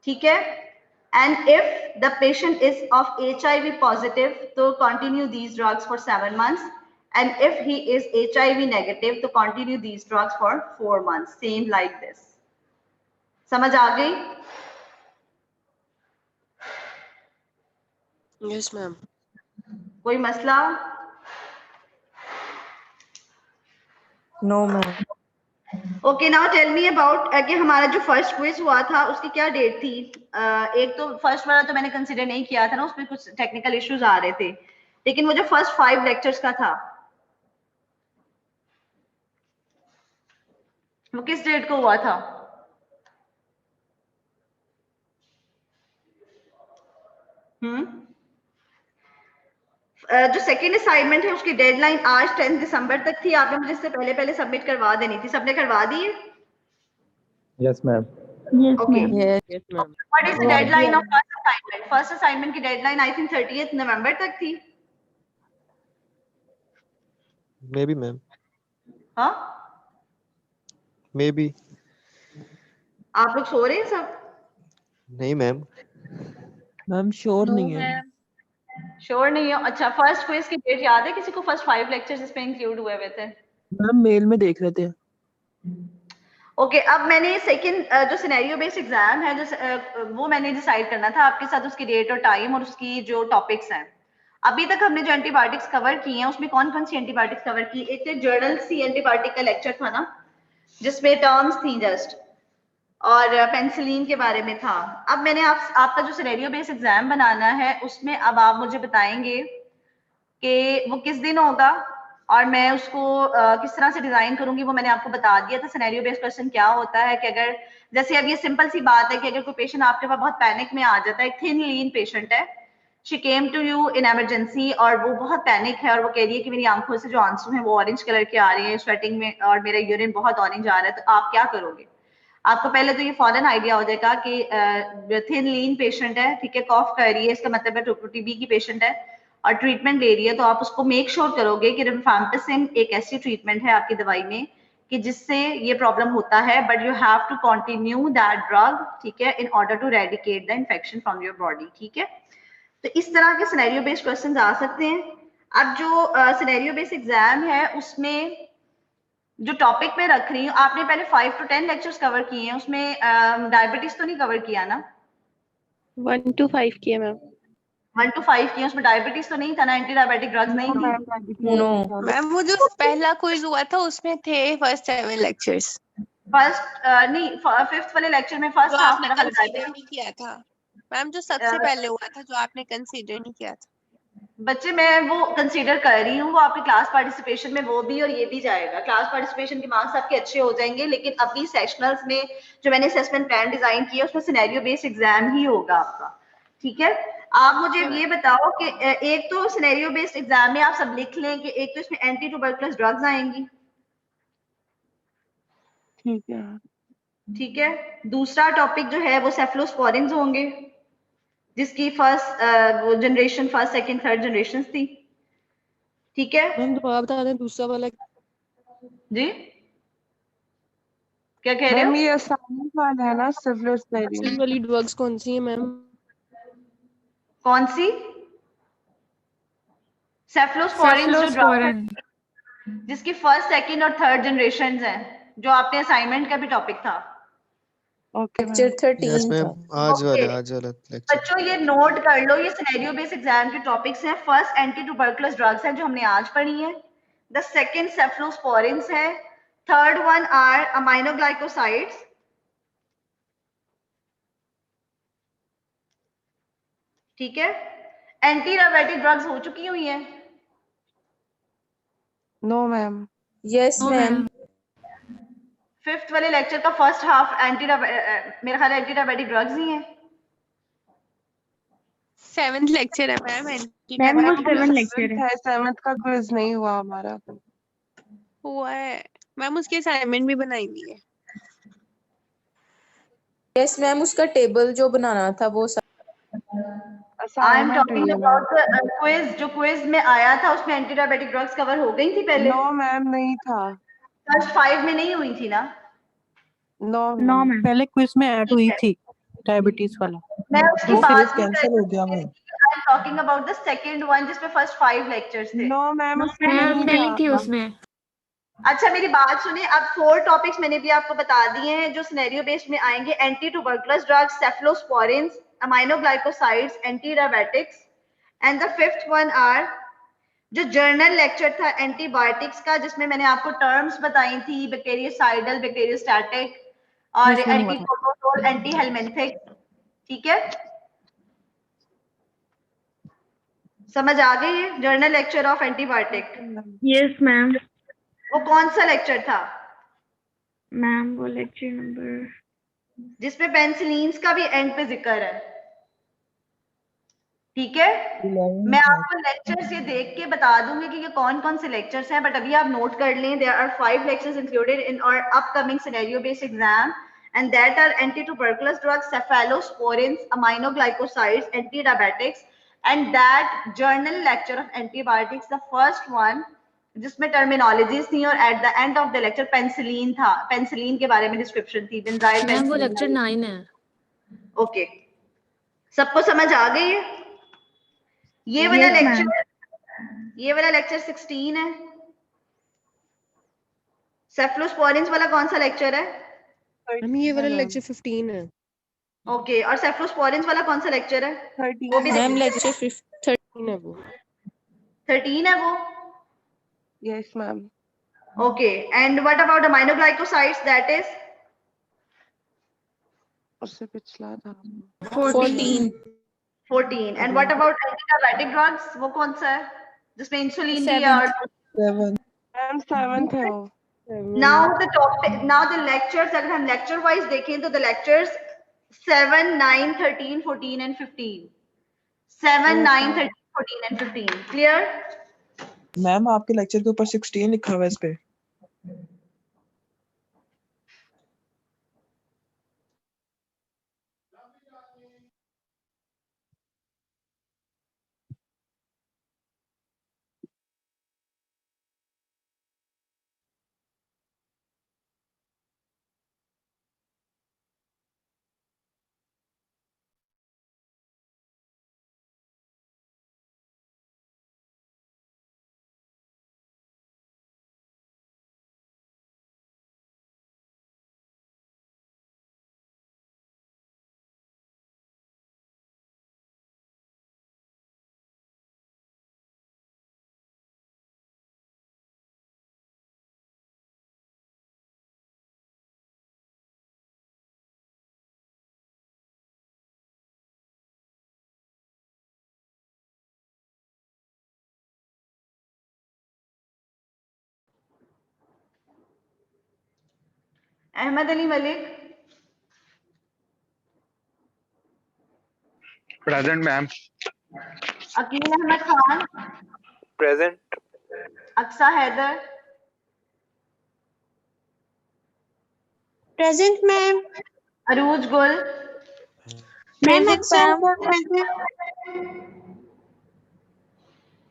ठीक है? And if the patient is of HIV positive, तो continue these drugs for 7 months. And if he is HIV negative, तो continue these drugs for 4 months. Same like this. समझ आ गई? Yes ma'am. कोई मसला? No ma'am. Okay now tell me about कि हमारा जो फर्स्ट क्विज हुआ था उसकी क्या डेट थी? एक तो फर्स्ट वाला तो मैंने कंसीडर नहीं किया था ना, उसमें कुछ टेक्निकल इश्यूज आ रहे थे, लेकिन वो जो फर्स्ट 5 लेक्चर्स का था वो किस डेट को हुआ था? जो सेकंड असाइनमेंट है उसकी डेडलाइन आज 10 दिसंबर तक थी, आपने मुझे इससे पहले सबमिट करवा देनी थी, सबने करवा दी है? Yes ma'am. Okay, yes ma'am. What is the deadline of first assignment? First assignment की डेडलाइन आई थिंक 30th नवंबर तक थी। मे बी मैम, हाँ, मे बी। आप लोग सो रहे हैं सब? नहीं मैम। मैम श्योर नहीं है। श्योर नहीं हो? अच्छा, फर्स्ट क्विज की डेट याद है किसी को? फर्स्ट 5 लेक्चर्स इसमें इंक्लूड हुए थे। मैम मेल में देख रहे थे। ओके, अब मैंने सेकंड जो सिनेरियो बेस्ड एग्जाम है वो मैंने डिसाइड करना था आपके साथ, उसकी डेट और टाइम और उसकी जो टॉपिक्स हैं। अभी तक हमने जो एंटीबायोटिक्स कवर की हैं उसमें कौन कौन सी एंटीबायोटिक्स कवर की? एक तो जर्नल सी एंटीबायोटिक का लेक्चर था ना, जिसमें टर्म्स थी जस्ट, और पेंसिलिन के बारे में था। अब मैंने आपका जो सिनेरियो बेस्ड एग्जाम बनाना है उसमें अब आप मुझे बताएंगे कि वो किस दिन होगा और मैं उसको किस तरह से डिजाइन करूंगी। वो मैंने आपको बता दिया था। सिनेरियो बेस्ड क्वेश्चन क्या होता है कि अगर जैसे अब ये सिंपल सी बात है कि अगर कोई पेशेंट आपके पास बहुत पैनिक में आ जाता है, एक थिन लीन पेशेंट है, she came to you in emergency और वो बहुत पैनिक है और वो कह रही है कि मेरी आंखों से जो आंसू हैं वो ऑरेंज कलर के आ रहे हैं, स्वेटिंग में, और मेरा यूरिन बहुत ऑरेंज आ रहा है, तो आप क्या करोगे? आपको पहले तो ये फौरन आइडिया हो जाएगा कि थिन लीन पेशेंट है, ठीक है, कॉफ कर रही है, इसका मतलब है टीबी की पेशेंट है और ट्रीटमेंट ले रही है, तो आप उसको मेक श्योर करोगे कि रिफैम्पिसिन एक ऐसी ट्रीटमेंट है आपकी दवाई में कि जिससे ये प्रॉब्लम होता है, but you have to continue that drug, ठीक है, in order to eradicate the infection from your body, ठीक है। तो इस तरह के सिनेरियो बेस्ड क्वेश्चन आ सकते हैं। अब जो सिनेरियो बेस्ड एग्जाम है उसमें जो टॉपिक में रख रही हूँ, आपने पहले 5 to 10 लेक्चर्स कवर किए हैं, उसमें डायबिटीज तो नहीं कवर किया ना? 1 to 5 किया मैम। 1 to 5 किए, उसमें डायबिटीज तो नहीं था ना, एंटी डायबिटिक ड्रग्स नहीं थी? नो मैम वो जो पहला क्विज हुआ था उसमें थे फर्स्ट 7 लेक्चर्स, फर्स्ट नहीं, फिफ्थ वाले लेक्चर में फर्स्ट जो हाफ आपने मेरा ख्याल कंसीडर डायबिटीज। नहीं किया था मैम, जो सबसे पहले हुआ था जो आपने कंसीडर नहीं किया था। बच्चे मैं वो कंसीडर कर रही हूँ, वो आपके क्लास पार्टिसिपेशन में वो भी और ये भी जाएगा। क्लास पार्टिसिपेशन के मार्क्स आपके अच्छे हो जाएंगे, लेकिन अभी सेशनल्स में जो मैंने असेसमेंट प्लान डिजाइन किया उसमें सिनेरियो बेस्ड एग्जाम ही होगा आपका, ठीक है। आप मुझे ये बताओ कि एक तो सिनेरियो बेस्ड एग्जाम में आप सब लिख लें कि एक तो इसमें एंटी ट्यूबरकुलस ड्रग्स आएंगी, ठीक है। ठीक है। दूसरा टॉपिक जो है वो सेफलोस्पोरिन्स होंगे, जिसकी फर्स्ट वो generation, first second third generation थी, ठीक है। मैम दोबारा बता दें दूसरा वाला। जी क्या कह रहे हो? ये असाइनमेंट वाला है ना, सेफलोस्पोरिन वाली ड्रग्स कौन सी है मैम? कौन सी? सेफलोस्पोरिन जो ड्रग जिसकी फर्स्ट सेकंड और थर्ड जनरेशंस हैं, जो आपने असाइनमेंट का भी टॉपिक था। लेक्चर 13 यस मैम, आज Okay. वाला लेक्चर। बच्चों ये नोट कर लो, ये सिनेरियो बेस्ड एग्जाम के टॉपिक्स हैं। फर्स्ट एंटी ट्यूबरकुलस ड्रग्स हैं जो हमने आज पढ़ी है, द सेकंड सेफलोस्पोरिन्स है, थर्ड वन आर अमाइनोग्लाइकोसाइड्स, ठीक है। एंटी डायबिटिक ड्रग्स हो चुकी हुई हैं? No ma'am. Yes ma'am. Fifth वाले लेक्चर का फर्स्ट हाफ मेरा ख्याल एंटी डायबिटिक ड्रग्स ही हैं। 7th लेक्चर है मैम, मैम वो 7 लेक्चर है, 7th का क्विज नहीं हुआ हमारा। हुआ है मैम, उसकी असाइनमेंट भी बनाई हुई है। यस मैम, उसका टेबल जो बनाना था वो I am talking about the quiz, जो क्विज में आया था उसमें एंटी डायबिटिक ड्रग्स कवर हो गई थी पहले? नो मैम नहीं था। फर्स्ट 5 में नहीं हुई थी ना? नो मैम पहले क्विज में ऐड हुई थी डायबिटीज वाला, मैं उसकी वो फिर बात कैंसिल हो गया ma'am. I am talking about the second one जिसमें फर्स्ट 5 लेक्चर्स थे। नो मैम उसमें नहीं थी उसमें। अच्छा मेरी बात सुनिए, अब 4 टॉपिक्स मैंने भी आपको बता दिए हैं जो सिनेरियो बेस्ड में आएंगे। Anti tuberculous drugs, cephalosporins, aminoglycosides, anti diabetics, and the fifth one are जो जर्नल लेक्चर था एंटीबायोटिक्स का, जिसमें मैंने आपको टर्म्स बताई थी, बैक्टीरियोसाइडल, बैक्टीरियोस्टैटिक और एंटीकोटोजोल, एंटी हेलमिंथिक, ठीक है। समझ आ गई है? Journal lecture of antibiotic. Yes ma'am. वो कौन सा लेक्चर था मैम? वो लेक्चर नंबर जिसमें पेनिसिलिन्स का भी एंड पे जिक्र है, ठीक है, मैं आपको लेक्चर्स ये देख के बता दूंगी कि ये कौन कौन से लेक्चर्स हैं, बट अभी आप नोट कर लें. There are 5 lectures included in our upcoming scenario based exam, and that are anti-tuberculous drugs, cephalosporins, aminoglycosides, anti-diabetics, and that journal lecture of antibiotics, the first one, जिसमें टर्मिनोलॉजीज थी, और at the end of the lecture penicillin था, penicillin के बारे में description थी, benzyl penicillin. वो lecture 9 है. ओके, सबको समझ आ गई है? ये वाला लेक्चर 16 है. सेफ्लोस्पोरिन्स वाला कौन सा लेक्चर है? ये वाला लेक्चर 15 है. ओके, और सेफ्लोस्पोरिन्स वाला कौन सा लेक्चर है? 13. वो भी मैम लेक्चर 13 है वो. 13 है वो. Yes, ma'am. Okay, and what about aminoglycosides, that is उससे पिछला था. 14. And what about antidiabetic drugs, वो कौन सा है जिसमें इंसुलिन भी है? 7. Ma'am, 7th है वो. now the lectures, अगर हम लेक्चर वाइज देखें तो the lectures 7, 9, 13, 14 and 15. 7, 9, 13, 14 and 15. Clear? Ma'am आपके लेक्चर के ऊपर 16 लिखा हुआ है इस पे. Ahmad Ali Malik. Present, ma'am. Aqeel Ahmad Khan. Present. Aqsa Haider. Present, ma'am. अरूज Gul. Present, ma'am.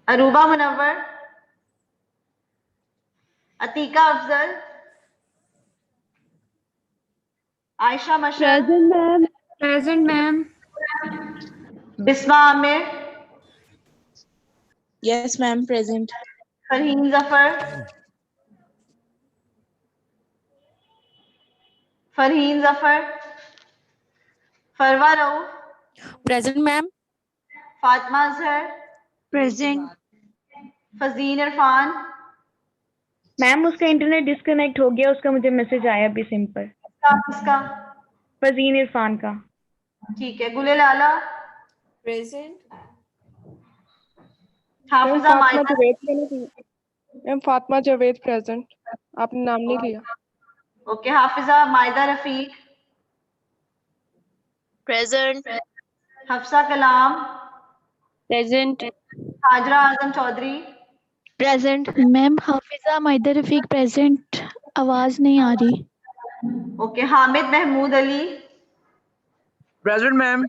Aruba Munawwar. Atiqa Afzal. Ayesha Musharraf. Present, ma'am. Present, ma'am. Bisma Aamir. Yes, ma'am. Present. Farheen Zafar. Farheen Zafar. Farwa Rauf. Present, ma'am. Fatima Azhar. Present. Fazeen Irfan. Ma'am उसका इंटरनेट डिस्कनेक्ट हो गया, उसका मुझे मैसेज आया अभी सिम पर. किसका? फजीन इरफान का. ठीक है. Gule Lala. Present. Hafiza Maida. Ma'am Fatima Javed present. आपने नाम नहीं लिया. Okay. Hafiza Maida Rafiq. Present. Hafsa Kalam. Present. Hajra Azam Chaudhry. Present. Ma'am Hafiza Maida Rafiq present. आवाज नहीं आ रही. Okay. Hamid Mahmood Ali. Present, ma'am.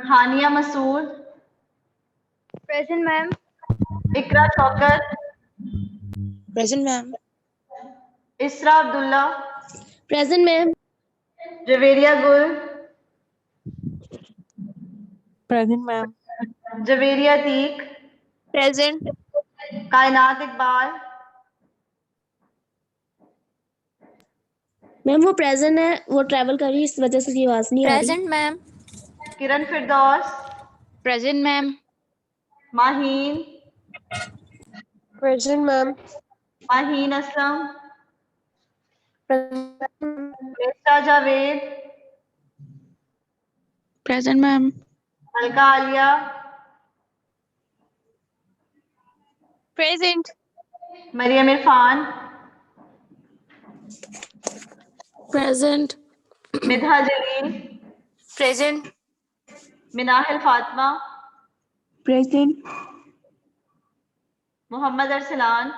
Hania Masood. Present ma'am. Iqra Shaukat. Present, ma'am. इसरा अब्दुल्ला. Present ma'am. जवेरिया गुल. Present, ma'am. जवेरिया तीक. Present. कायनात इकबाल. मैम वो प्रेजेंट है, वो ट्रैवल कर रही है इस वजह से उसकी आवाज नहीं आ रही. Present, ma'am. Kiran Firdous. Present ma'am. Maheen. Present, ma'am. Maheen Aslam. Resha Javed. Present ma'am. Alka Aliya. Present. Maryam Irfan. Present. Midha Jalil. Present. Minahil Fatima. Present. Mohammad Arsalan,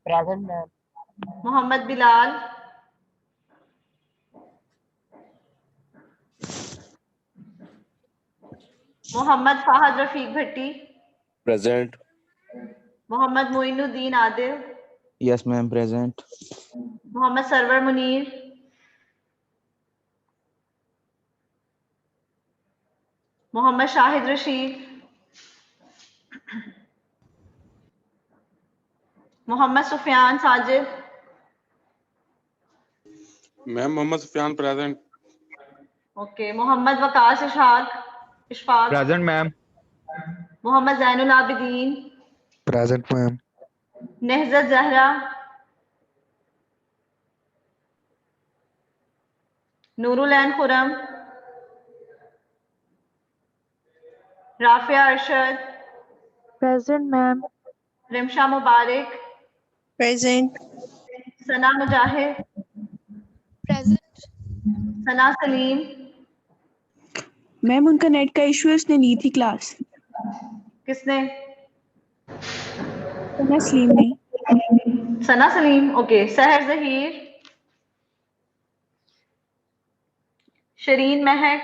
Present, ma'am. Mohammad Bilal, Mohammad Fahad Rafiq Bhatti, Present. Mohammad Moinuddin Adil, Yes, ma'am. Present. Mohammad Sarwar Munir, Mohammad Shahid Rashid, Mohammad Sufiyan Sajid, ma'am Mohammad Sufiyan present. Okay, Mohammad Waqas Ishfaq, Present, ma'am. Mohammad Zainul Abidin, Present, ma'am. नेहजत Zahra, Nurul ऐन खुरम, राफिया अरशद, Present, ma'am. रिमशा मुबारक, Present. सना मुजाहिद, प्रेजेंट। सना सलीम, मैम उनका नेट का issue है, उसने ली थी class. किसने? सना सलीम ने। सना Salim, okay. सहर जहीर, शरीन महक,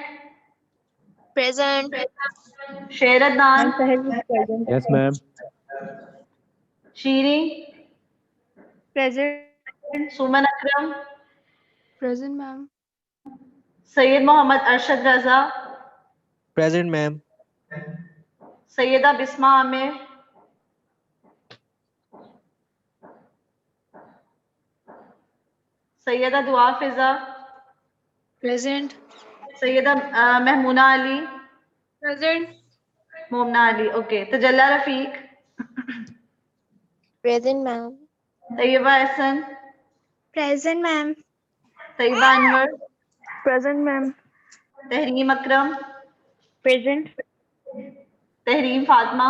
present. शेर Adnan, Yes, ma'am. शीरी, present. सुमन अकरम, Present, ma'am. Syed Mohammad Arshad रजा, Present, ma'am. Syeda Bisma Aamir, Syeda दुआ फिजा, present. Syeda Mahmuna Ali, present. मोमना Ali, okay. तजल्ला Rafiq, present ma'am. Tayyaba Ehsan, present ma'am. Tayyaba Anwar, present ma'am. Tehreem Akram, present. Tehreem Fatima,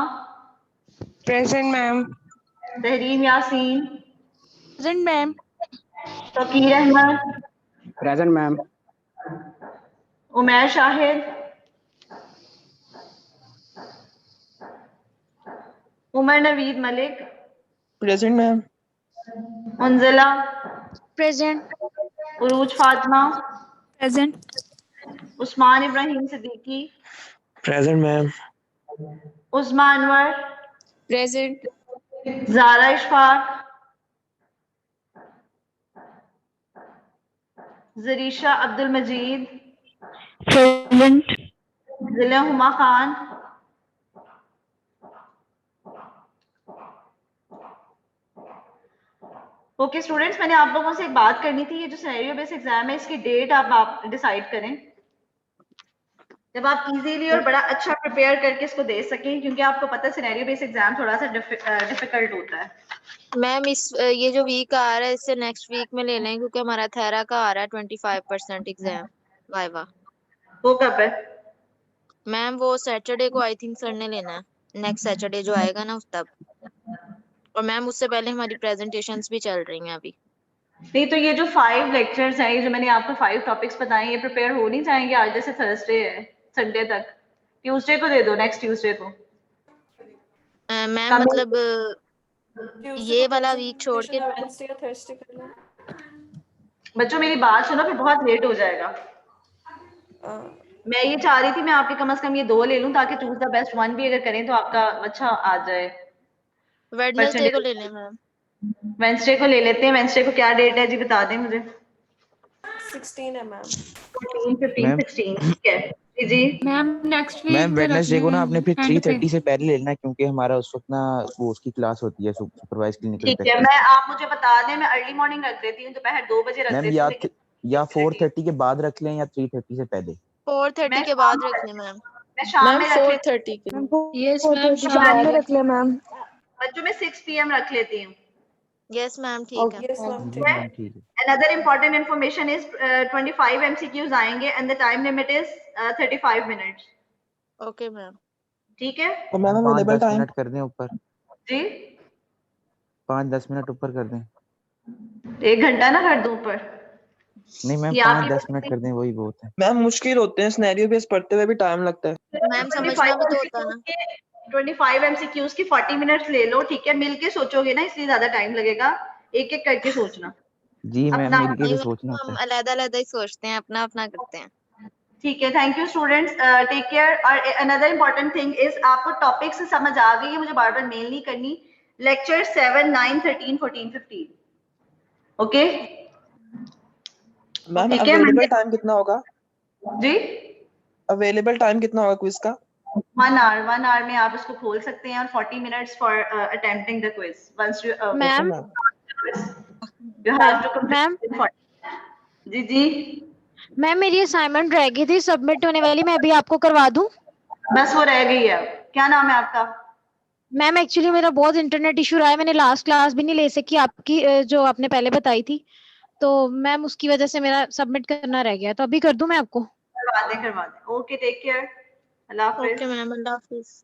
Present, ma'am. Tehreem Yasin, present ma'am. Faqir Ahmed, Present, ma'am. Umair Shahid, Umar Naveed Malik, Present, ma'am. Munazila, present. Urooj Fatima, present. Usman Ibrahim Siddiqui, Present, ma'am. Usma Anwar, present. Zara Ishfaq, Zarisha Abdul Majeed, present. Zila Huma Khan, okay students, मैंने आप लोगों से एक बात करनी थी। ये जो सिनेरियो बेस्ड एग्जाम है, इसकी डेट आप डिसाइड करें जब आप इजीली और बड़ा अच्छा प्रिपेयर करके इसको दे सकें, क्योंकि आपको पता है सिनेरियो बेस्ड एग्जाम थोड़ा सा डिफिकल्ट होता है। मैम ये जो वीक आ रहा है इससे नेक्स्ट वीक में ले लें, क्योंकि हमारा थेरा का आ रहा है 25% एग्जाम वाइवा। वो कब है? मैम वो सैटरडे को आई थिंक सर ने लेना है, नेक्स्ट सैटरडे जो आएगा ना उस तब। और मैम उससे पहले हमारी प्रेजेंटेशंस भी चल रही हैं अभी। नहीं तो ये जो 5 लेक्चर्स हैं, ये जो मैंने आपको 5 टॉपिक्स बताए, ये प्रिपेयर हो नहीं जाएंगे आज जैसे थर्सडे है, संडे तक? ट्यूसडे को दे दो, नेक्स्ट ट्यूसडे को। मैम मतलब ये वाला वीक छोड़ के वेडनेसडे या थर्सडे कर लो। बच्चों मेरी बात सुनो, फिर बहुत लेट हो जाएगा। मैं ये चाह रही थी मैं आपके कम से कम ये 2 ले लूं, ताकि चूज द बेस्ट वन भी अगर करें तो आपका अच्छा आ जाए। वेडनेसडे को ले लें मैम। वेडनेसडे को ले लेते हैं। वेडनेसडे को क्या डेट है जी, बता दें मुझे। 16 है मैम। 14, 15, 16 ठीक है जी। Ma'am next week ma'am Wednesday को ना आपने फिर एंड पे 3:30 से पहले लेना है, क्योंकि हमारा उस वक्त ना वो उसकी क्लास होती है, सुपरवाइज क्लिनिकल ठीक है, मैं आप मुझे बता दें, मैं अर्ली मॉर्निंग रख देती हूँ, दोपहर 2 बजे रख मैम देती हूँ। या 4:30 के बाद रख लें या 3:30 से पहले। 4:30 के बाद रख लें मैम। मैं शाम में रख लेती 4:30 के लिए। यस मैम शाम में रख ले मैम। बच्चों मैं 6 PM रख लेती हूँ। यस मैम ठीक है। यस मैम ठीक है, ठीक है। Another important information is 25 MCQs आएंगे and the time limit is 35 minutes. Okay ma'am. ठीक है तो मैम अवेलेबल 5-10 टाइम मिनट कर दें ऊपर, जी? 5-10 मिनट ऊपर कर दें। 1 घंटा ना कर दूं ऊपर? नहीं मैम, ये 5-10 मिनट कर दें, वही बहुत है। मैम मुश्किल होते हैं, सिनेरियो बेस पढ़ते हुए भी टाइम लगता है। मैम समझना भी तो होता है ना। 25 MCQs की 40 मिनट्स ले लो, ठीक है, मिलके सोचोगे ना इसलिए ज्यादा टाइम लगेगा, एक एक करके सोचना। जी मैम, अपना मिलके तो सोचना होता हम है। अलग-अलग ही सोचते हैं, अपना-अपना करते हैं। ठीक है, thank you students, take care. और अनदर इम्पोर्टेंट थिंग इज आपको टॉपिक से समझ आ गई है, मुझे बार बार मेल नहीं करनी। Lecture 7, 9, 13, 14, 15, okay? मैम ठीक है, अवेलेबल टाइम कितना होगा? जी अवेलेबल टाइम कितना होगा क्विज का? 1 आवर में आप इसको खोल सकते हैं, और 40 minutes for attempting the quiz. Once you ma'am you have to ma'am जी जी मैम मेरी असाइनमेंट रह गई थी सबमिट होने वाली, मैं अभी आपको करवा दूं? बस वो रह गई है। क्या नाम है आपका? मैम एक्चुअली मेरा बहुत इंटरनेट इशू रहा है, मैंने लास्ट क्लास भी नहीं ले सकी आपकी जो आपने पहले बताई थी, तो मैम उसकी वजह से मेरा सबमिट करना रह गया, तो अभी कर दूं मैं आपको? करवा दें। ओके, टेक केयर, अल्लाह हाफिज। ओके मैम, अल्लाह हाफिज।